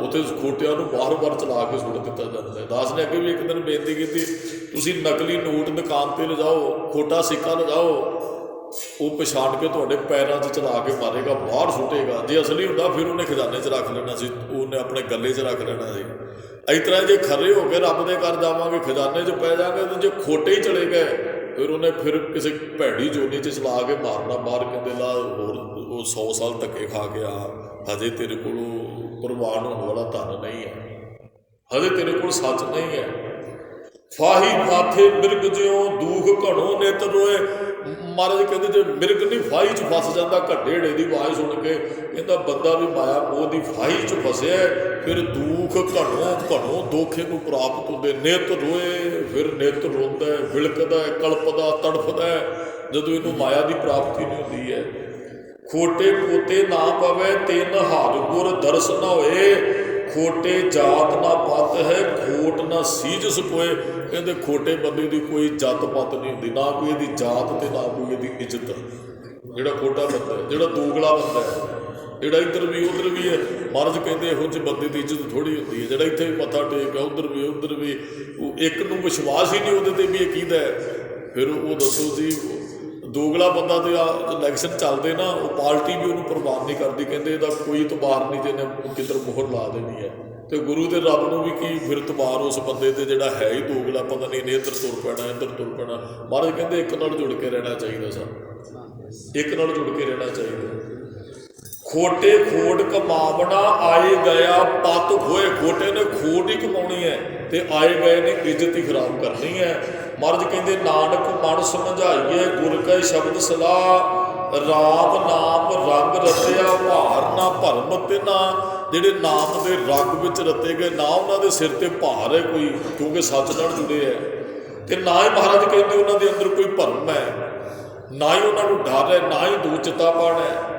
ਉੱਥੇ ਖੋਟਿਆਂ ਨੂੰ ਬਾਰ-ਬਾਰ ਚਲਾ ਕੇ ਸੁੱਟ ਦਿੱਤਾ ਜਾਂਦਾ ਹੈ। ਦਾਸ ਨੇ ਅੱਗੇ ਵੀ ਇੱਕ ਦਿਨ ਬੇਨਤੀ ਕੀਤੀ, ਤੁਸੀਂ ਨਕਲੀ ਨੋਟ ਦੁਕਾਨ 'ਤੇ ਲਿਜਾਓ, ਖੋਟਾ ਸਿੱਕਾ ਲਿਜਾਓ, ਉਹ ਪਛਾਣ ਕੇ ਤੁਹਾਡੇ ਪੈਰਾਂ 'ਚ ਚਲਾ ਕੇ ਮਾਰੇਗਾ, ਬਾਹਰ ਸੁੱਟੇਗਾ। ਜੇ ਅਸਲੀ ਹੁੰਦਾ ਫਿਰ ਉਹਨੇ ਖਜ਼ਾਨੇ 'ਚ ਰੱਖ ਲੈਣਾ ਸੀ, ਉਹਨੇ ਆਪਣੇ ਗੱਲੇ 'ਚ ਰੱਖ ਲੈਣਾ ਸੀ। ਇਸ ਤਰ੍ਹਾਂ ਜੇ ਖਰੇ ਹੋ ਕੇ ਰੱਬ ਦੇ ਘਰ ਜਾਵਾਂਗੇ, ਖਜ਼ਾਨੇ 'ਚ ਪੈ ਜਾਵਾਂਗੇ, ਤੇ ਜੇ ਖੋਟੇ ਹੀ ਚਲੇ ਗਏ ਫਿਰ ਉਹਨੇ ਫਿਰ ਕਿਸੇ ਭੈੜੀ ਜੋਨੀ 'ਚ ਚਲਾ ਕੇ ਮਾਰਨਾ ਬਾਹਰ। ਕਹਿੰਦੇ ਲਾ ਹੋਰ ਉਹ 100 ਸਾਲ ਧੱਕੇ ਖਾ ਕੇ ਆ, ਹਜੇ ਤੇਰੇ ਕੋਲ ਪ੍ਰਵਾਨ ਹੋਣ ਵਾਲਾ ਧਨ ਨਹੀਂ ਹੈ, ਹਜੇ ਤੇਰੇ ਕੋਲ ਸੱਚ ਨਹੀਂ ਹੈ। ਫਾਹੀ ਮਾਥੇ ਮਿਰਗ ਜਿਉਂ ਦੂਖ ਘਣੋ ਨਿਤ ਰੋਏ। ਮਹਾਰਾਜ ਕਹਿੰਦੇ ਜੇ ਮਿਰਗ ਨਹੀਂ ਫਾਹੀ 'ਚ ਫਸ ਜਾਂਦਾ, ਘੱਟੇੜੇ ਦੀ ਆਵਾਜ਼ ਸੁਣ ਕੇ, ਕਹਿੰਦਾ ਬੰਦਾ ਵੀ ਮਾਇਆ ਮੋਹ ਦੀ ਫਾਹੀ 'ਚ ਫਸਿਆ, ਫਿਰ ਦੁੱਖ ਘਣੋ ਦੁੱਖ ਇਹਨੂੰ ਪ੍ਰਾਪਤ ਹੁੰਦੇ। ਨਿਤ ਰੋਏ, ਫਿਰ ਨਿਤ ਰੋਂਦਾ, ਵਿਲਕਦਾ, ਕਲਪਦਾ, ਤੜਫਦਾ, ਜਦੋਂ ਇਹਨੂੰ ਮਾਇਆ ਦੀ ਪ੍ਰਾਪਤੀ ਨਹੀਂ ਹੁੰਦੀ ਹੈ। ਖੋਟੇ ਪੋਤੇ ਨਾ ਪਵੇ ਤਿੰਨ ਹਰ ਗੁਰ ਦਰਸ ਨਾ ਹੋਏ, ਖੋਟੇ ਜਾਤ ਨਾ ਪਤ ਹੈ ਖੋਟ ਨਾ ਸੀਜਸ ਕੋਏ। ਕਹਿੰਦੇ ਖੋਟੇ ਬੰਦੇ ਦੀ ਕੋਈ ਜਾਤ ਪਤ ਨਹੀਂ ਹੁੰਦੀ, ਨਾ ਕੋਈ ਇਹਦੀ ਜਾਤ ਤੇ ਨਾ ਕੋਈ ਇਹਦੀ ਇੱਜ਼ਤ। ਜਿਹੜਾ ਖੋਟਾ ਬੰਦਾ, ਜਿਹੜਾ ਦੋਗਲਾ ਬੰਦਾ ਹੈ, ਜਿਹੜਾ ਇੱਧਰ ਵੀ ਉੱਧਰ ਵੀ ਹੈ, ਮਹਾਰਾਜ ਕਹਿੰਦੇ ਇਹੋ ਜਿਹੇ ਬੰਦੇ ਦੀ ਇੱਜ਼ਤ ਥੋੜ੍ਹੀ ਹੁੰਦੀ ਹੈ। ਜਿਹੜਾ ਇੱਥੇ ਵੀ ਮੱਥਾ ਟੇਕ ਉੱਧਰ ਵੀ ਉਹ ਇੱਕ ਨੂੰ ਵਿਸ਼ਵਾਸ ਹੀ ਨਹੀਂ ਉਹਦੇ 'ਤੇ ਵੀ ਇਹ ਕਿਹਦਾ ਹੈ। ਫਿਰ ਉਹ ਦੱਸੋ ਜੀ, ਦੋਗਲਾ ਬੰਦਾ ਤੇ ਇਲੈਕਸ਼ਨ ਚੱਲਦੇ ਨਾ, ਉਹ ਪਾਰਟੀ ਵੀ ਉਹਨੂੰ ਪ੍ਰਵਾਨ ਨਹੀਂ ਕਰਦੀ, ਕਹਿੰਦੇ ਇਹਦਾ ਕੋਈ ਇਤਬਾਰ ਨਹੀਂ, ਜਿਹਨੇ ਕਿੱਧਰ ਮੋਹਰ ਲਾ ਦੇਣੀ ਹੈ। ਤੇ ਗੁਰੂ ਤੇ ਰੱਬ ਨੂੰ ਵੀ ਕੀ ਫਿਰ ਇਤਬਾਰ ਉਸ ਬੰਦੇ ਤੇ ਜਿਹੜਾ ਹੈ ਹੀ ਦੋਗਲਾ, ਪਤਾ ਨਹੀਂ ਇਹਨੇ ਇੱਧਰ ਤੁਰ ਪੈਣਾ, ਇੱਧਰ ਤੁਰ ਪੈਣਾ। ਮਹਾਰਾਜ ਕਹਿੰਦੇ ਇੱਕ ਨਾਲ ਜੁੜ ਕੇ ਰਹਿਣਾ ਚਾਹੀਦਾ ਸਾਨੂੰ, ਇੱਕ ਨਾਲ ਜੁੜ ਕੇ ਰਹਿਣਾ ਚਾਹੀਦਾ। ਖੋਟੇ ਖੋਟ ਕਮਾਵਣਾ ਆਏ ਗਿਆ ਪਤ ਹੋਏ। ਖੋਟੇ ਨੇ ਖੋਟ ਹੀ ਕਮਾਉਣੀ ਹੈ ਤੇ ਆਏ ਗਏ ਨੇ ਇੱਜ਼ਤ ਹੀ ਖਰਾਬ ਕਰਨੀ ਹੈ। ਮਹਾਰਾਜ ਕਹਿੰਦੇ ਨਾਨਕ ਮਨ ਸਮਝਾਈਏ ਗੁਰ ਕੈ ਸ਼ਬਦ ਸਲਾਹ, ਰਾਮ ਨਾਮ ਰੰਗ ਰਤਿਆ ਭਾਰ ਨਾ ਭਰਮ ਤਿਨਾ। ਜਿਹੜੇ ਨਾਮ ਦੇ ਰੰਗ ਵਿੱਚ ਰਤੇ ਗਏ, ਨਾ ਉਹਨਾਂ ਦੇ ਸਿਰ ਤੇ ਭਾਰ ਹੈ ਕੋਈ, ਕਿਉਂਕਿ ਸੱਚ ਨਾਲ ਜੁੜੇ ਹੈ। ਤੇ ਨਾ ਹੀ ਮਹਾਰਾਜ ਕਹਿੰਦੇ ਉਹਨਾਂ ਦੇ ਅੰਦਰ ਕੋਈ ਭਰਮ ਹੈ, ਨਾ ਹੀ ਉਹਨਾਂ ਨੂੰ ਡਰ ਹੈ, ਨਾ ਹੀ ਦੂਚਿੱਤਾਪਣ ਹੈ।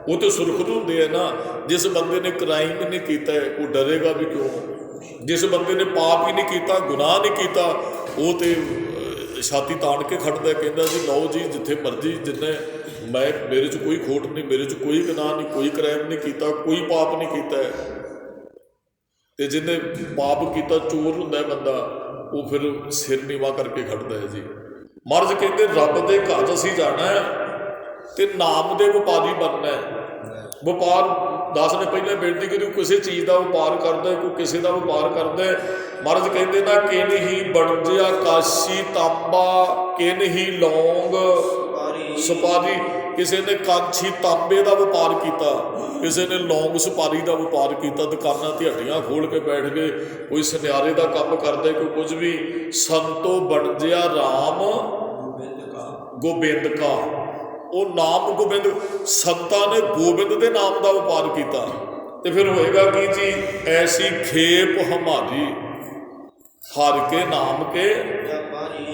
ਉਹ ਤਾਂ ਸੁਰਖਰੂ ਹੁੰਦੇ ਹੈ ਨਾ। ਜਿਸ ਬੰਦੇ ਨੇ ਕ੍ਰਾਈਮ ਹੀ ਨਹੀਂ ਕੀਤਾ ਉਹ ਡਰੇਗਾ ਵੀ ਕਿਉਂ? ਜਿਸ ਬੰਦੇ ਨੇ ਪਾਪ ਹੀ ਨਹੀਂ ਕੀਤਾ, ਗੁਨਾਹ ਨਹੀਂ ਕੀਤਾ, ਉਹ ਤੇ ਛਾਤੀ ਤਾਣ ਕੇ ਖੜਦਾ, ਕਹਿੰਦਾ ਜੀ ਲਓ ਜੀ ਜਿੱਥੇ ਮਰਜ਼ੀ, ਜਿੰਨੇ ਮੇਰੇ 'ਚ ਕੋਈ ਖੋਟ ਨਹੀਂ, ਮੇਰੇ 'ਚ ਕੋਈ ਗੁਨਾਹ ਨਹੀਂ, ਕੋਈ ਕ੍ਰਾਈਮ ਨਹੀਂ ਕੀਤਾ, ਕੋਈ ਪਾਪ ਨਹੀਂ ਕੀਤਾ। ਤੇ ਜਿਹਨੇ ਪਾਪ ਕੀਤਾ, ਚੋਰ ਹੁੰਦਾ ਹੈ ਬੰਦਾ, ਉਹ ਫਿਰ ਸਿਰ ਨੀਵਾ ਕਰਕੇ ਖੜਦਾ ਹੈ ਜੀ। ਮਹਾਰਾਜ ਕਹਿੰਦੇ ਰੱਬ ਦੇ ਘਰ ਅਸੀਂ ਜਾਣਾ ਹੈ ਤੇ ਨਾਮ ਦੇ ਵਪਾਰੀ ਬਣਨਾ ਹੈ। ਵਪਾਰ ਦਾਸ ਨੇ ਪਹਿਲਾਂ ਬੇਨਤੀ ਕੀਤੀ, ਕਿਸੇ ਚੀਜ਼ ਦਾ ਵਪਾਰ ਕਰਦਾ ਹੈ, ਕੋਈ ਕਿਸੇ ਦਾ ਵਪਾਰ ਕਰਦਾ ਹੈ। ਮਹਾਰਾਜ ਕਹਿੰਦੇ ਨਾ, ਕਿਨ ਹੀ ਬਣਜਿਆ ਕਾਸ਼ੀ ਤਾਂਬਾ, ਕਿਨ ਹੀ ਲੌਂਗ ਸੁਪਾਰੀ। ਕਿਸੇ ਨੇ ਕਾਂਛੀ ਤਾਂਬੇ ਦਾ ਵਪਾਰ ਕੀਤਾ, ਕਿਸੇ ਨੇ ਲੌਂਗ ਸੁਪਾਰੀ ਦਾ ਵਪਾਰ ਕੀਤਾ, ਦੁਕਾਨਾਂ ਤੇ ਹੱਟੀਆਂ ਖੋਲ ਕੇ ਬੈਠ ਗਏ, ਕੋਈ ਸੁਨਿਆਰੇ ਦਾ ਕੰਮ ਕਰਦਾ, ਕੋਈ ਕੁਝ ਵੀ। ਸੰਤੋ ਬਣਜਿਆ ਰਾਮ ਗੋਬਿੰਦ ਕਾ, ਉਹ ਨਾਮ ਗੋਬਿੰਦ, ਸੰਤਾਂ ਨੇ ਗੋਬਿੰਦ ਦੇ ਨਾਮ ਦਾ ਵਪਾਰ ਕੀਤਾ। ਤੇ ਫਿਰ ਹੋਏਗਾ ਕੀ ਜੀ, ਐਸੀ ਖੇਪ ਹਮਾਰੀ ਹਰ ਕੇ ਨਾਮ ਕੇ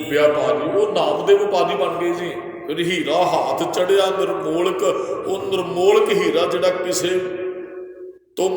ਵਿਆਪਾਰੀ। ਉਹ ਨਾਮ ਦੇ ਵਪਾਰੀ ਬਣ ਗਏ ਜੀ। ਫਿਰ ਹੀਰਾ ਹੱਥ ਚੜਿਆ ਨਿਰਮੋਲਕ, ਉਹ ਨਿਰਮੋਲਕ ਹੀਰਾ ਜਿਹੜਾ ਕਿਸੇ ਤੋਂ